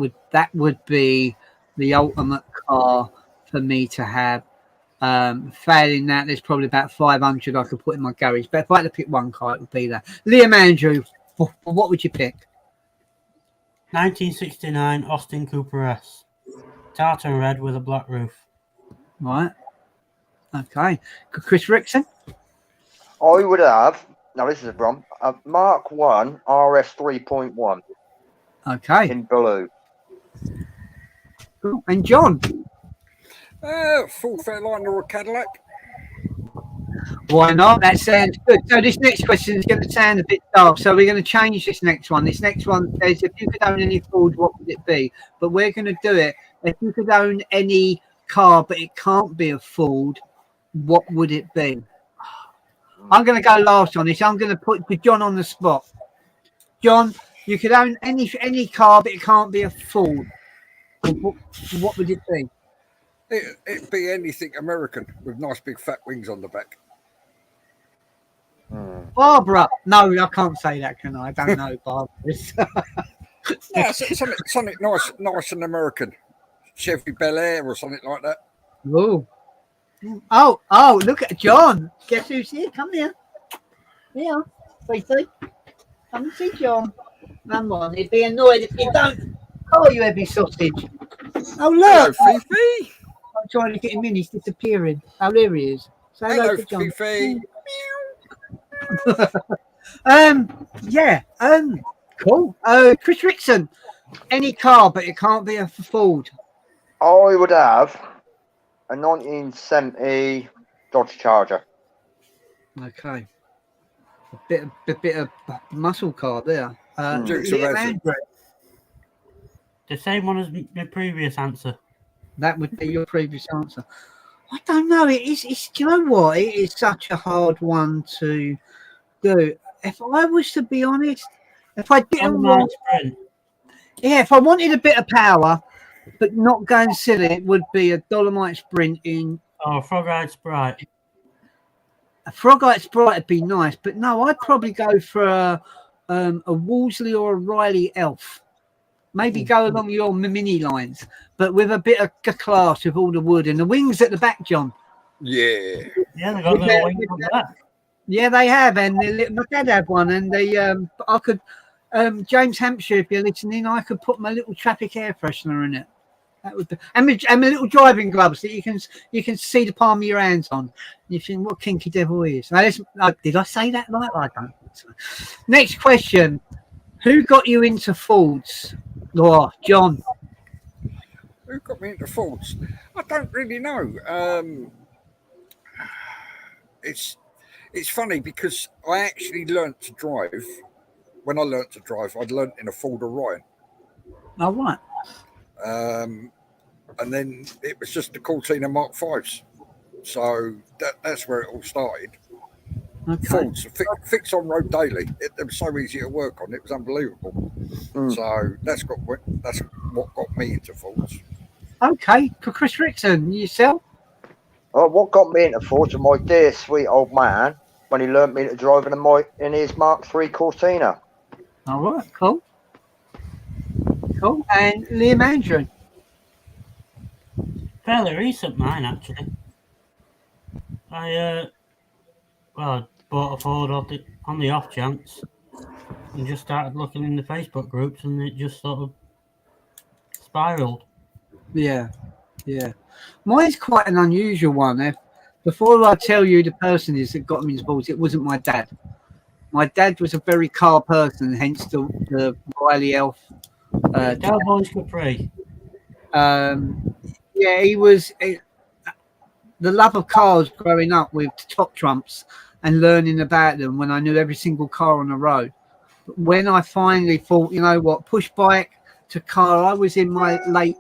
would be the ultimate car for me to have. Failing that, there's probably about 500 I could put in my garage. But if I had to pick one car, it would be that. Liam Andrew, what would you pick? 1969 Austin Cooper S. Tartan red with a black roof. Right. Okay. Chris Rickson? I would have, now this is a Mark 1 RS 3.1. Okay. In blue. Cool. And John? Full Fairliner or a Cadillac. Why not? That sounds good. So this next question is going to sound a bit dark. So we're going to change this next one. This next one says, if you could own any Ford, what would it be? But we're going to do it. If you could own any car, but it can't be a Ford, what would it be? I'm going to go last on this. I'm going to put John on the spot. John, you could own any car, but it can't be a Ford. What would it be? It'd be anything American with nice big fat wings on the back. Barbara. No, I can't say that, can I? I don't know Barbara. No, something nice and American. Chevy Bel Air or something like that. Ooh. Oh, look at John. Guess who's here? Come here. Here, Fifi. Come and see John. Come on, he'd be annoyed if you don't. Oh, you heavy sausage. Oh, look. Hello, Fifi. I'm trying to get him in. He's disappearing. Oh, there he is. Say Hello, to John. Fifi. Yeah. Cool. Chris Rickson. Any car, but it can't be a Ford. I would have a 1970 Dodge Charger. Okay. A bit of muscle car there. Dukes Liam of Hazzard. Andrew. The same one as my previous answer. That would be your previous answer. I don't know. It's do you know what? It is such a hard one to do. If I was to be honest, if I didn't want, Sprint. if I wanted a bit of power, but not going silly, it would be a Dolomite Sprint in Oh, Frog-Eyed Sprite. a Frog-Eyed Sprite would be nice, but no, I'd probably go for a Wolseley or a Riley Elf. Maybe go along your mini lines, but with a bit of class with all the wood and the wings at the back, John. Yeah. Yeah, they got little wings on the back. Yeah, they have, and my dad had one, and I could, James Hampshire, if you're listening, I could put my little traffic air freshener in it. That would be, and my little driving gloves that you can see the palm of your hands on. You think what kinky devil is? Now, did I say that right? I don't think so. Next question: who got you into Fords? Oh, John. Who got me into Fords? I don't really know. It's funny because I actually learnt to drive. When I learnt to drive, I'd learnt in a Ford Orion. All right. And then it was just the Cortina Mark V's. So that's where it all started. Okay. Fords, fix on road daily. It was so easy to work on. It was unbelievable. So that's what got me into Fords. Okay. Chris Rickson, yourself? Oh, what got me into Fords was my dear sweet old man when he learnt me to drive in his Mark III Cortina. All right. Cool. Cool. And Liam Andrew. Fairly recent, mine actually. I bought a Ford on the off chance, and just started looking in the Facebook groups, and it just sort of spiraled. Yeah. Mine's quite an unusual one. Before I tell you the person is that got me into Fords, it wasn't my dad. My dad was a very car person, hence the Riley Elf. Cowboys Capri. Yeah, he was the love of cars growing up with top trumps and learning about them when I knew every single car on the road. But when I finally thought, you know what, push bike to car, I was in my late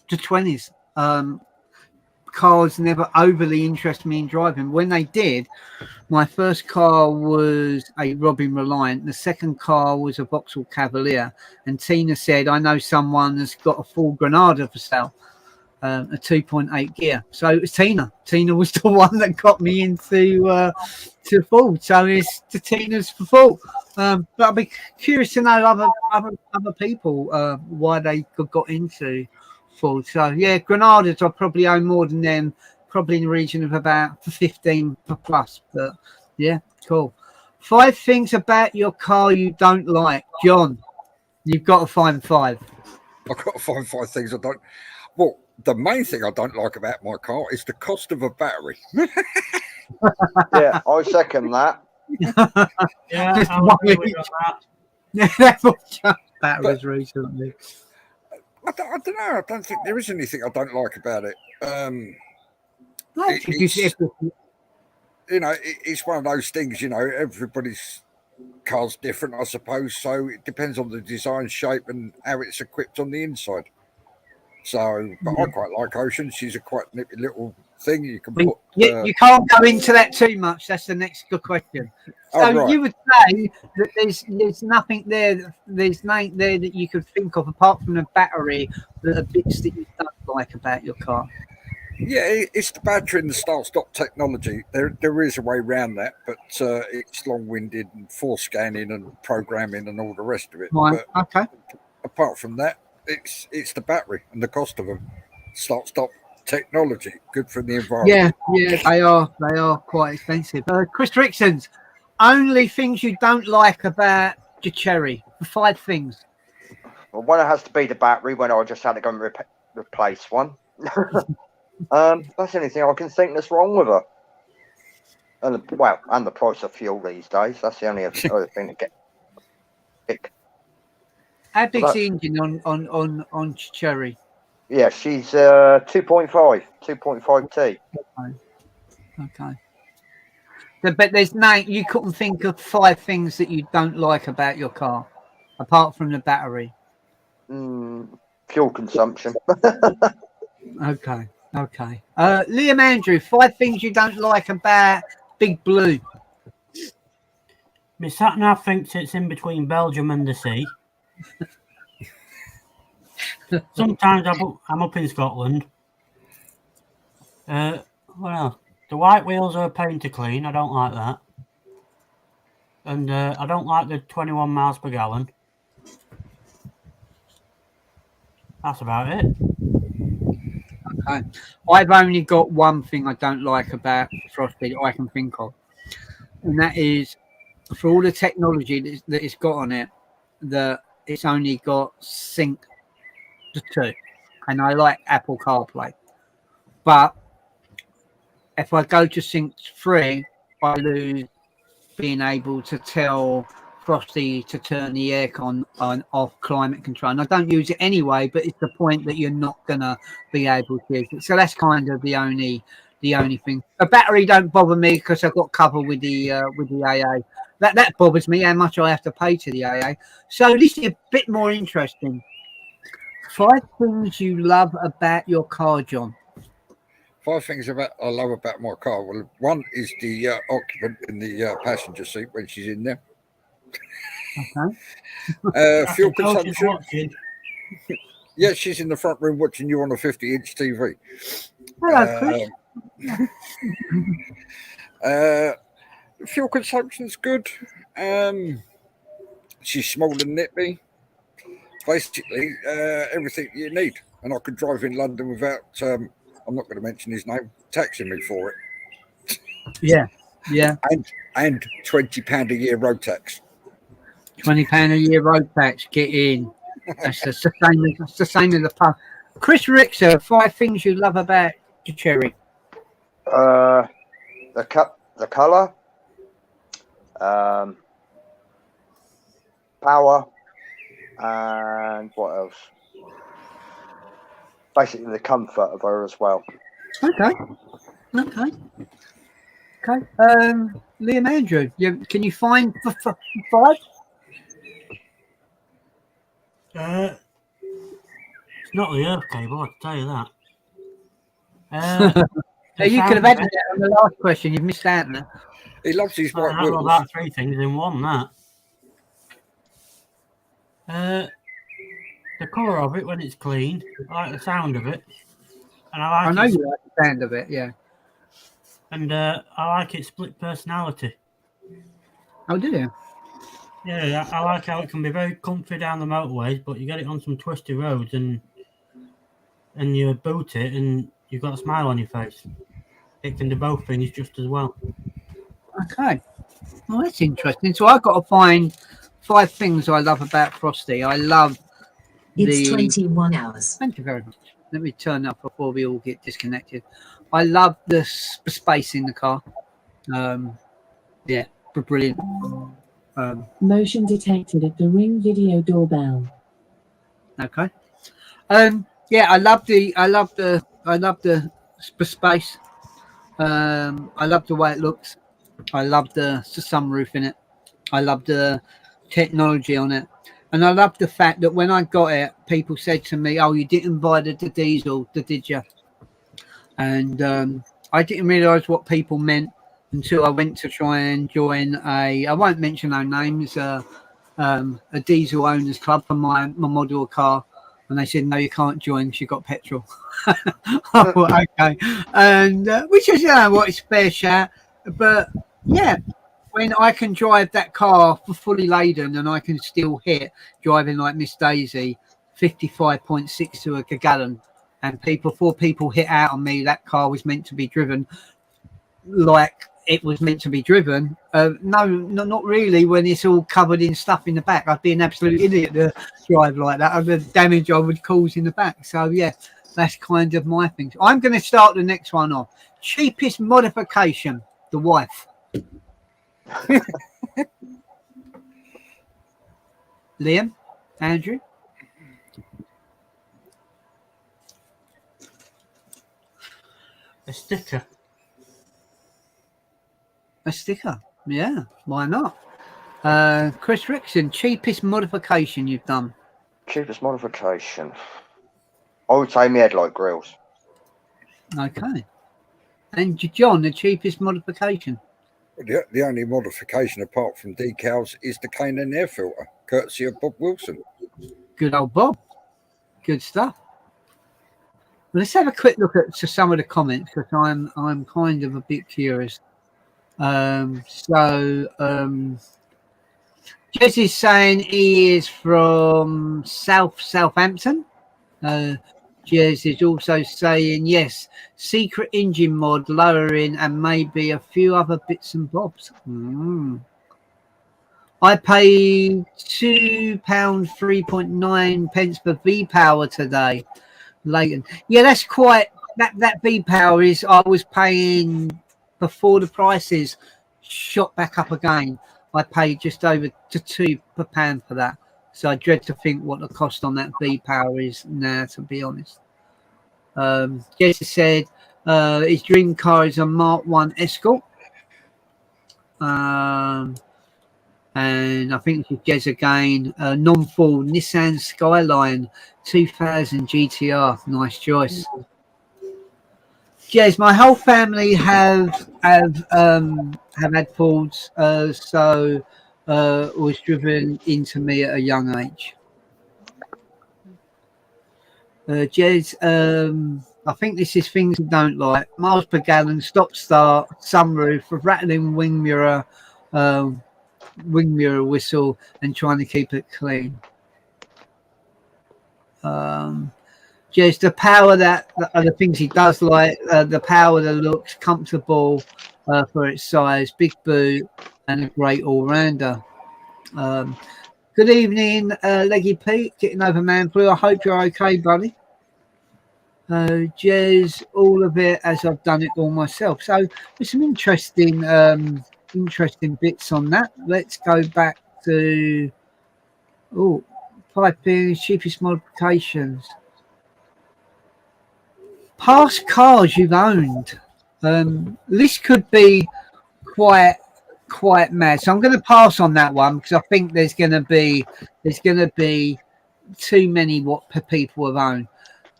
to 20s. Cars never overly interested me in driving. When they did, my first car was a Robin Reliant. The second car was a Vauxhall Cavalier. And Tina said, I know someone that's got a Ford Granada for sale, a 2.8 gear. So it was Tina. Tina was the one that got me into to Ford. So it's the Tina's for Ford. But I'd be curious to know other people why they got into Ford. So yeah, Granadas I probably own more than them, probably in the region of about 15 plus. But yeah, cool. 5 things about your car you don't like, John. You've got to find 5. I've got to find 5 things I don't. Well, the main thing I don't like about my car is the cost of a battery. Yeah, I second that. Yeah, I'll agree with you on that. That's what batteries recently. I don't know. I don't think there is anything I don't like about it. It's one of those things, everybody's car's different, I suppose. So it depends on the design, shape, and how it's equipped on the inside. So, but I quite like Ocean. She's a quite nippy little thing you can put. You can't go into that too much. That's the next good question. So you would say that there's nothing there. There's nothing there that you could think of apart from the battery that are bits that you don't like about your car. Yeah, it's the battery and the start-stop technology. There is a way around that, but it's long-winded and force scanning and programming and all the rest of it. Right. But Okay. apart from that, it's the battery and the cost of them. Start-stop technology, good for the environment. Yeah, they are quite expensive. Chris Rixon's only things you don't like about your Cherry. 5 things. Well, one has to be the battery when I just had to go and replace one. That's the only thing I can think that's wrong with her. And the price of fuel these days. That's the only other thing to get pick. How big's the engine on Cherry? Yeah, she's 2.5T. Okay. But there's you couldn't think of 5 things that you don't like about your car, apart from the battery. Fuel consumption. Okay. Liam Andrew, 5 things you don't like about Big Blue. My sat nav thinks it's in between Belgium and the sea. Sometimes I'm up in Scotland. What else? The white wheels are a pain to clean. I don't like that. And I don't like the 21 miles per gallon. That's about it. Okay. I've only got one thing I don't like about Frosty that I can think of. And that is, for all the technology that it's got on it, that it's only got sync to 2. And I like Apple CarPlay. But if I go to sync 3, I lose being able to tell Frosty to turn the aircon on off climate control. And I don't use it anyway, but it's the point that you're not gonna be able to use it. So that's kind of the only thing. The battery don't bother me because I've got cover with the AA. That bothers me, how much I have to pay to the AA. So this is a bit more interesting. 5 things you love about your car, John. 5 things I love about my car. Well, one is the occupant in the passenger seat when she's in there. Okay. Fuel consumption. Yeah, she's in the front room watching you on a 50-inch TV. Hello, Chris. Fuel consumption's good. She's small and nippy. Basically, everything you need. And I could drive in London without, I'm not going to mention his name, taxing me for it. Yeah. And £20 a year road tax. £20 a year road tax. Get in. That's the same as the pub. Chris Richter, 5 things you love about your Cherry. The colour, power, and what else? Basically, the comfort of her as well. Okay. Liam Andrew, can you find 5? It's not the earth cable, I can tell you that. You could have had that on the last question. You've missed out now. He loves his white I've got wheels. about 3 things in one, that. The colour of it when it's clean. I like the sound of it. And I know you like the sound of it, yeah. And I like its split personality. Oh, do you? Yeah, I like how it can be very comfy down the motorways, but you get it on some twisty roads and you boot it and you've got a smile on your face. It can do both things just as well. Okay. Well, that's interesting. So I've got to find 5 things I love about Frosty. I love It's 21 hours. Thank you very much. Let me turn up before we all get disconnected. I love the space in the car. Yeah, brilliant. Motion detected at the Ring video doorbell. Okay. Yeah, I love the space. I love the way it looks. I love the sunroof in it. I love the technology on it. And I love the fact that when I got it, people said to me, "Oh, you didn't buy the diesel, did you?" And I didn't realise what people meant until I went to try and join I won't mention no names, a diesel owners club for my model car. And they said, no, you can't join because you've got petrol. I thought, okay. And which is, what is fair shout. But yeah, when I can drive that car fully laden and I can still hit driving like Miss Daisy, 55.6 to a gallon. And before people hit out on me, that car was meant to be driven like it was meant to be driven. No, not really. When it's all covered in stuff in the back, I'd be an absolute idiot to drive like that. The damage I would cause in the back. So yeah, that's kind of my thing. I'm going to start the next one off. Cheapest modification, the wife. Liam, Andrew. A sticker. A sticker, yeah, why not? Chris Rickson, cheapest modification you've done? Cheapest modification. I would say my headlight grills. Okay. And John, the cheapest modification? The only modification apart from decals is the K&N air filter, courtesy of Bob Wilson. Good old Bob. Good stuff. Well, let's have a quick look at some of the comments because I'm kind of a bit curious. Jez is saying he is from Southampton. Jez is also saying yes, secret engine mod, lowering, and maybe a few other bits and bobs. I paid £2 3.9 for V-Power today. Leighton. Yeah, that's quite that V-Power is I was paying before the prices shot back up again. I paid just over to £2 per pound for that. So I dread to think what the cost on that V-Power is now, to be honest. Jesse said his dream car is a Mark 1 Escort. And I think this is Jez again. Non-full Nissan Skyline 2000 GTR. Nice choice. Jez, my whole family have had Fords, so was driven into me at a young age. Jez, I think this is things you don't like. Miles per gallon, stop-start, sunroof, rattling wing mirror whistle, and trying to keep it clean. Just the power that are the things he does like, the power that looks comfortable for its size, big boot, and a great all-rounder. Good evening, Leggy Pete, getting over Man Blue. I hope you're okay, buddy. Jez, all of it as I've done it all myself. So there's some interesting bits on that. Let's go back to piping, cheapest modifications. Past cars you've owned. This could be quite mad. So I'm going to pass on that one because I think there's going to be too many what people have owned.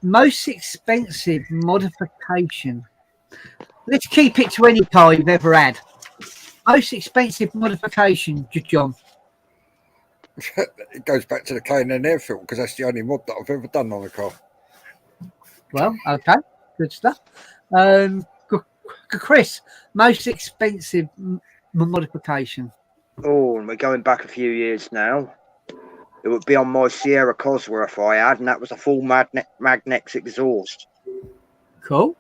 Most expensive modification. Let's keep it to any car you've ever had. Most expensive modification, John. It goes back to the K&N air filter because that's the only mod that I've ever done on a car. Well, okay, good stuff. Chris, most expensive modification. Oh, and we're going back a few years now. It would be on my Sierra Cosworth I had, and that was a full Magnex exhaust. Cool.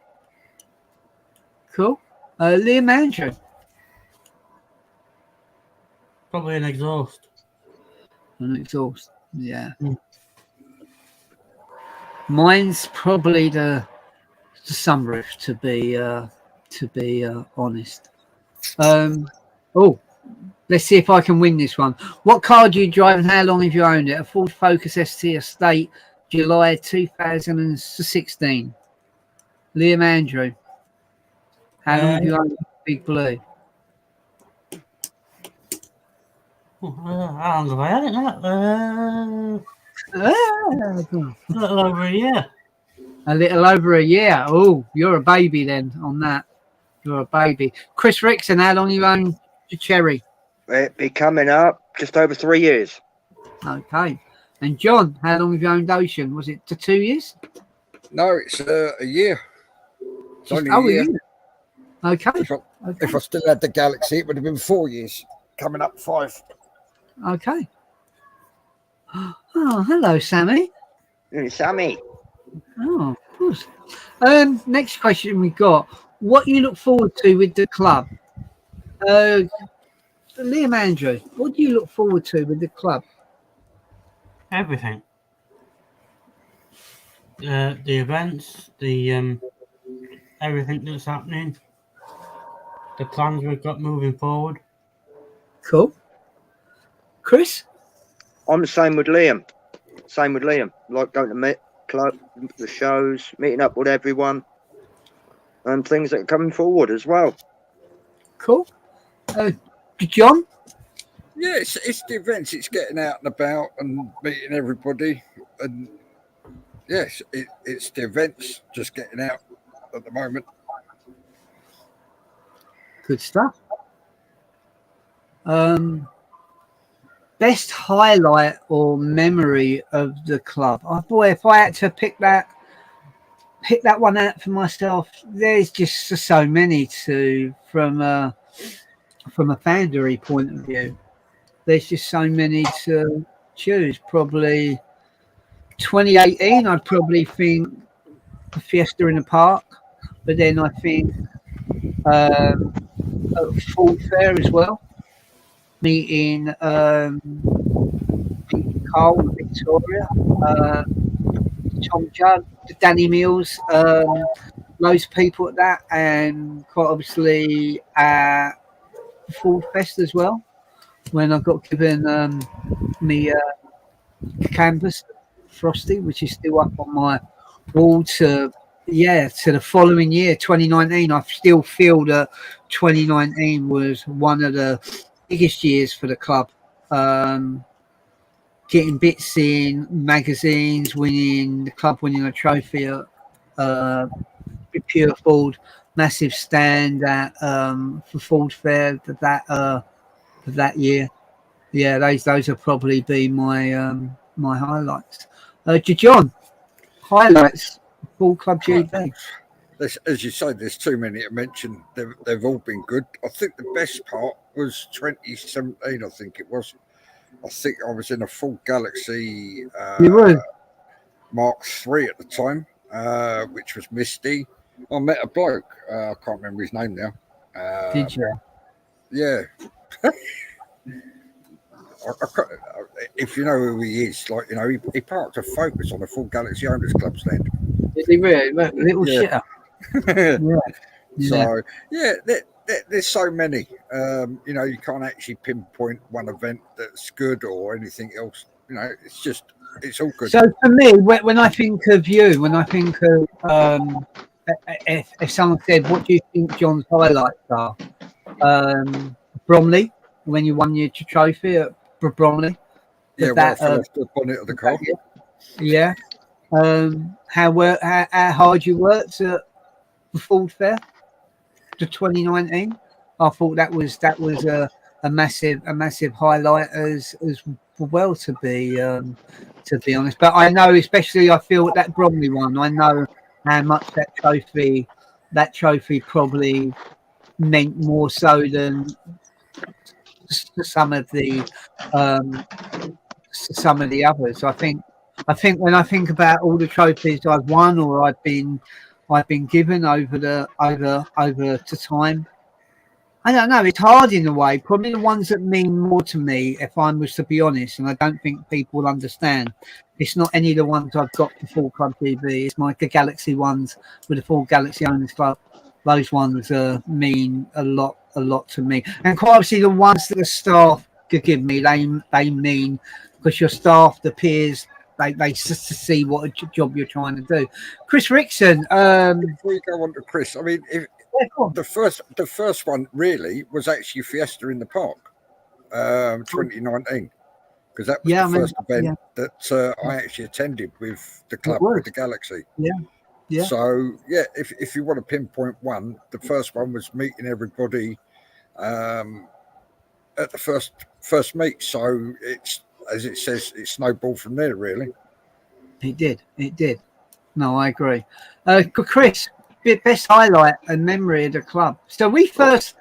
Liam Andrew. Probably an exhaust. An exhaust, yeah. Mine's probably the sunroof, to be honest. Let's see if I can win this one. What car do you drive and how long have you owned it? A Ford Focus ST Estate, July 2016. Liam Andrew. How long have you owned Big Blue? How long have I had it now? A little over a year. A little over a year. Oh, you're a baby then on that. You're a baby. Chris Rickson, how long you owned your Cherry? It'd be coming up just over 3 years. Okay. And John, how long have you owned Ocean? Was it to 2 years? No, it's a year. It's only Oh, a year. Okay. If I still had the Galaxy, it would have been 4 years. Coming up 5. Okay. Oh, hello, Sammy. Sammy. Oh, of course. Next question we got. What you look forward to with the club? Liam Andrew, what do you look forward to with the club? Everything. The events, the everything that's happening, the plans we've got moving forward. Cool. Chris? I'm the same with Liam. Like going to club, the shows, meeting up with everyone, and things that are coming forward as well. Cool. John? Yeah, it's the events. It's getting out and about and meeting everybody. And yes, it's the events, just getting out at the moment. Good stuff. Best highlight or memory of the club? Oh boy, if I had to pick that one out for myself, there's just so many from a Foundry point of view. There's just so many to choose. Probably 2018, I'd probably think the Fiesta in the Park, but then I think Ford Fair as well. Meeting Carl and Victoria, Tom Judd, Danny Mills, loads of people at that, and quite obviously at Ford Fest as well. When I got given me canvas Frosty, which is still up on my wall to the following year, 2019. I still feel that 2019 was one of the biggest years for the club. Getting bits in magazines, the club winning a trophy at Pure Ford, massive stand at for Ford Fair that year. Yeah, those will probably be my my highlights. John, highlights Ford Club GB. As you say, there's too many to mention. They've all been good. I think the best part was 2017. I think it was. I think I was in a Ford Galaxy Mark III at the time, which was Misty. I met a bloke. I can't remember his name now. Did you? Yeah. If you know who he is, like, you know, he parked a Focus on a Ford Galaxy Owners Club stand. Did he really? Little shitter. So there's so many. You know, you can't actually pinpoint one event that's good or anything else. You know, it's all good. So for me, when I think of you, when I think of if someone said, "What do you think John's highlights are?" Bromley, when you won your trophy at Bromley. Yeah, well, I fell off the bonnet of the car. Yeah. How hard you worked at the Ford Fair, the 2019. I thought that was a massive highlight as well, to be honest. But I know, especially I feel that Bromley one, I know how much that trophy probably meant more so than some of the others. I think when I think about all the trophies I've won or I've been given over to time, I don't know. It's hard in a way. Probably the ones that mean more to me, if I was to be honest, and I don't think people will understand. It's not any of the ones I've got for Ford Club TV. It's my Galaxy ones with the Ford Galaxy Owners Club. Those ones mean a lot to me. And quite obviously the ones that the staff could give me, they mean, because your staff, the peers, they see what job you're trying to do. Chris Rickson. Before you go on to Chris, I mean, the first one really was actually Fiesta in the Park, 2019, because that was the first event that I actually attended with the club, with the Galaxy. Yeah. So if you want to pinpoint one, the first one was meeting everybody at the first meet. So it's as it says, it snowballed from there, really. It did. It did. No, I agree. Chris, best highlight and memory of the club. So we first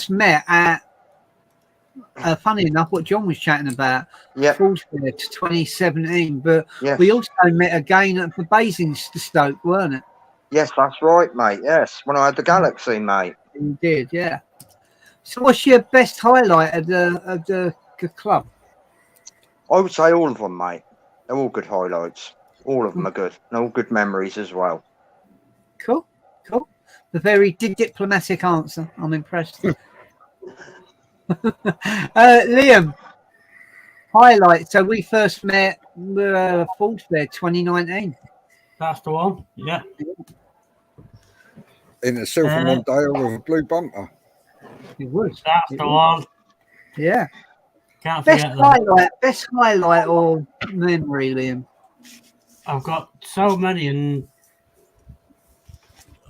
met at. Funny enough, what John was chatting about, Yeah, Fallsfair 2017, but yes. we also met again at the Basingstoke, weren't it? Yes, that's right, mate. Yes, when I had the Galaxy, mate. You did, yeah. So, what's your best highlight of the club? I would say all of them, mate. They're all good highlights. All of them are good. And all good memories as well. Cool. The very diplomatic answer. I'm impressed. Liam, highlight. So we first met Fallsfair 2019. That's the one. Yeah. In a silver Mondeo with a blue bumper. It was. That's the one. Yeah. Can't Best forget that. highlight or memory, Liam. I've got so many and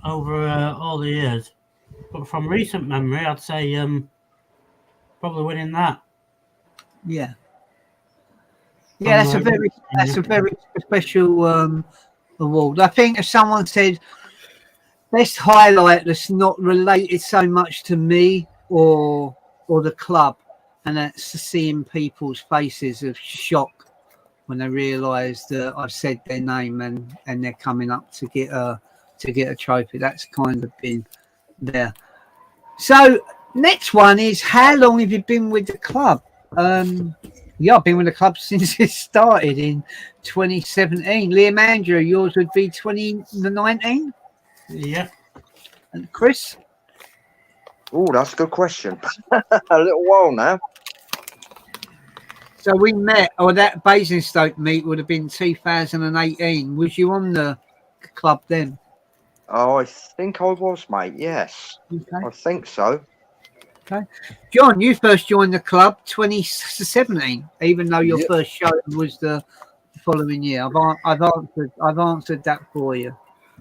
over all the years. But from recent memory, I'd say probably winning that. Yeah. Yeah, that's a very special award. I think if someone said best highlight that's not related so much to me or the club, and that's seeing people's faces of shock when they realise that I've said their name and they're coming up to get a trophy. That's kind of been there. So next one is, how long have you been with the club? Yeah, I've been with the club since it started in 2017. Liam, Andrew, yours would be 2019? Yeah. And Chris? Oh, that's a good question. A little while now. So we met, or that Basingstoke meet would have been 2018. Was you on the club then? Oh, I think I was, mate. Yes. Okay. I think so. John, you first joined the club 2017, even though your Yep. first show was the following year. I've answered that for you.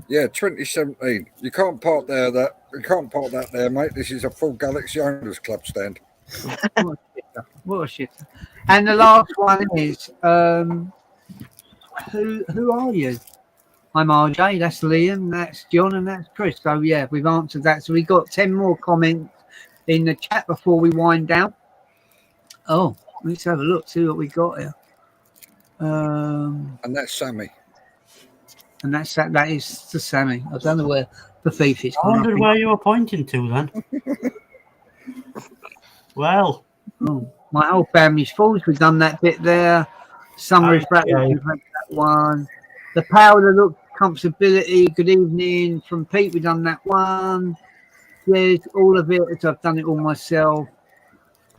Yeah, 2017. You can't park that there, mate. This is a full Galaxy Owners Club stand. What a shit. And the last one is, who are you? I'm RJ, that's Liam, that's John, and that's Chris. So yeah, we've answered that. So we got 10 more comments in the chat before we wind down. Oh, let's have a look, see what we got here. And that's Sammy. And that is the Sammy. I don't know where the thief is. I wondered where you were pointing to then. Well, my whole family's full. We've done that bit there. Summary fractures, yeah. we've had that one. The power to look, comfortability. Good evening from Pete. We've done that one. Yes, all of it. I've done it all myself.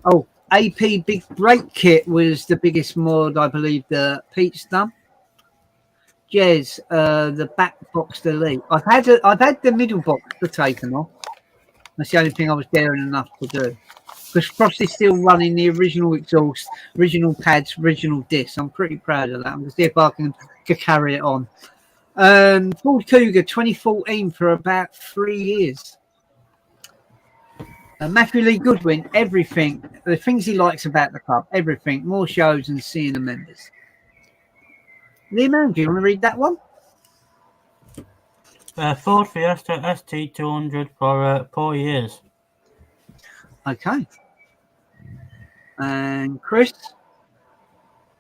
Oh, AP Big Break Kit was the biggest mod, I believe, that Pete's done. Jez, the back box delete. I've had the middle box taken off. That's the only thing I was daring enough to do. Because Frosty's still running the original exhaust, original pads, original disc. I'm pretty proud of that. I'm going to see if I can carry it on. Ford Cougar 2014 for about 3 years. Matthew Lee Goodwin, everything. The things he likes about the club, everything. More shows and seeing the members. Liam, do you want to read that one? Ford Fiesta ST200 for 4 years. Okay. And Chris?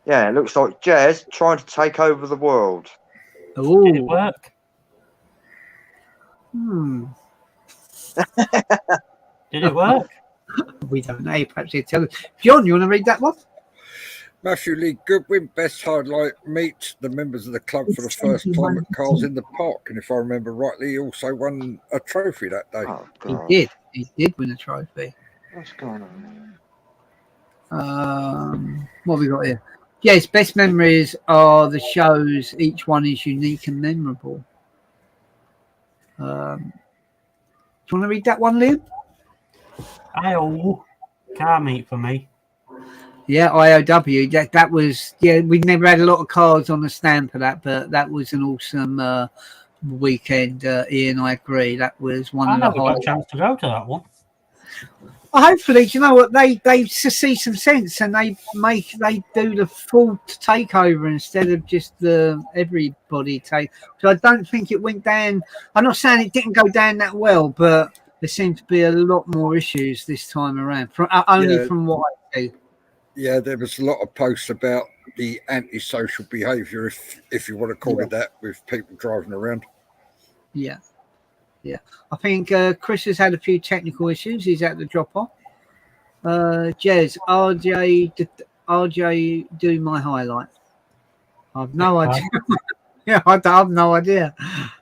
Yeah, it looks like Jez trying to take over the world. Did it Oh, work? Did it work? we don't know. Perhaps he'll tell us. John, you want to read that one? Matthew Lee Goodwin, best highlight, meet the members of the club for the first time at Carl's in the Park. And if I remember rightly, he also won a trophy that day. Oh, He God. did. He did win a trophy. What's going on? What have we got here? Yes, best memories are the shows. Each one is unique and memorable. Do you want to read that one, Liam? Car meet for me. Yeah, IOW. That was, yeah, we never had a lot of cards on the stand for that, but that was an awesome weekend. Ian, I agree. That was one I of the never got a highlights. chance to go to that one. hopefully, do you know what, they see some sense and they do the full takeover instead of just the everybody take. So I don't think it went down. I'm not saying it didn't go down that well, but there seemed to be a lot more issues this time around. From what I see. Yeah, there was a lot of posts about the antisocial behaviour, if you want to call it that, with people driving around. Yeah. I think Chris has had a few technical issues. He's at the drop off. Jez, RJ, do my highlight. I've no idea. Yeah, I have no idea.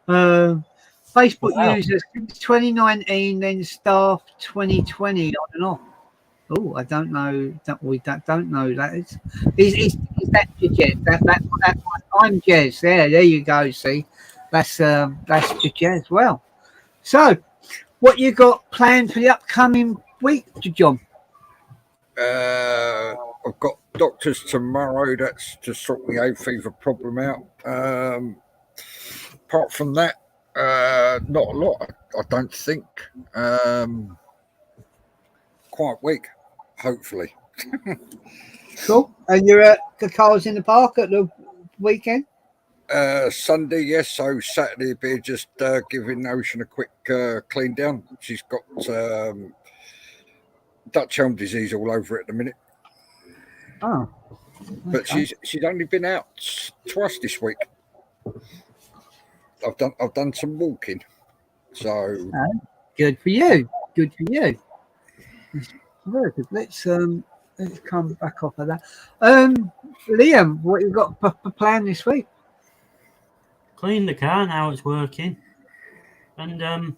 Facebook users since 2019, then staff 2020 on and off. Oh, I don't know. Don't know that is. Is that Jez? That I'm Jez. There you go. See, that's Jez. Well, so what you got planned for the upcoming week, John? I've got doctors tomorrow. That's to sort the hay fever problem out. Apart from that, not a lot. I don't think. Quiet week, hopefully. Cool. And you're at the Cars in the Park at the weekend? Sunday, yes. So Saturday will be just giving Ocean a quick clean down. She's got Dutch elm disease all over it at the minute. Oh. But she's only been out twice this week. I've done some walking. So good for you. Good for you. Very good. Let's come back off of that. Liam, what you got for plan this week? Clean the car now it's working, and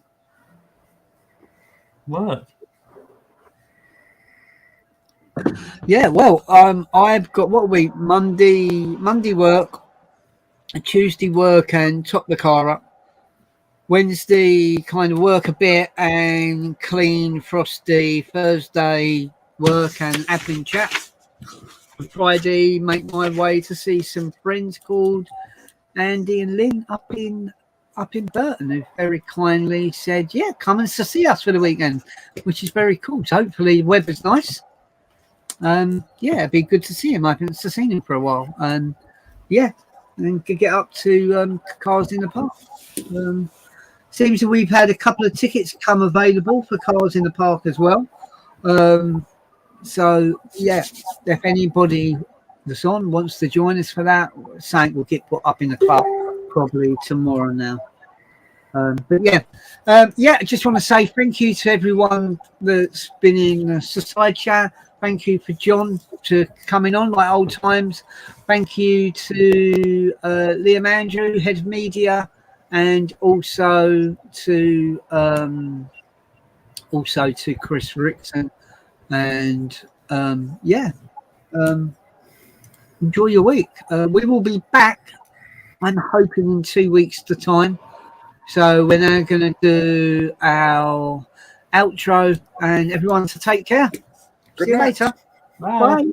work. Yeah, well, I've got Monday work, Tuesday work and top the car up. Wednesday kind of work a bit and clean frosty. Thursday work and admin chat. Friday make my way to see some friends called Andy and Lynn up in Burton, who very kindly said, yeah, come and see us for the weekend, which is very cool. So hopefully the weather's nice. It'd be good to see him. I haven't seen him for a while. And could get up to Cars in the Park. Seems that we've had a couple of tickets come available for Cars in the Park as well. So if anybody that's on wants to join us for that, something will get put up in the club probably tomorrow now. I just want to say thank you to everyone that's been in the side chat. Thank you for John to coming on like old times. Thank you to Liam Andrew, head of media, and also to Chris Rickson. And enjoy your week. We will be back, I'm hoping, in 2 weeks' time. So we're now going to do our outro, and everyone to take care. Good See you night. later. Bye. Bye.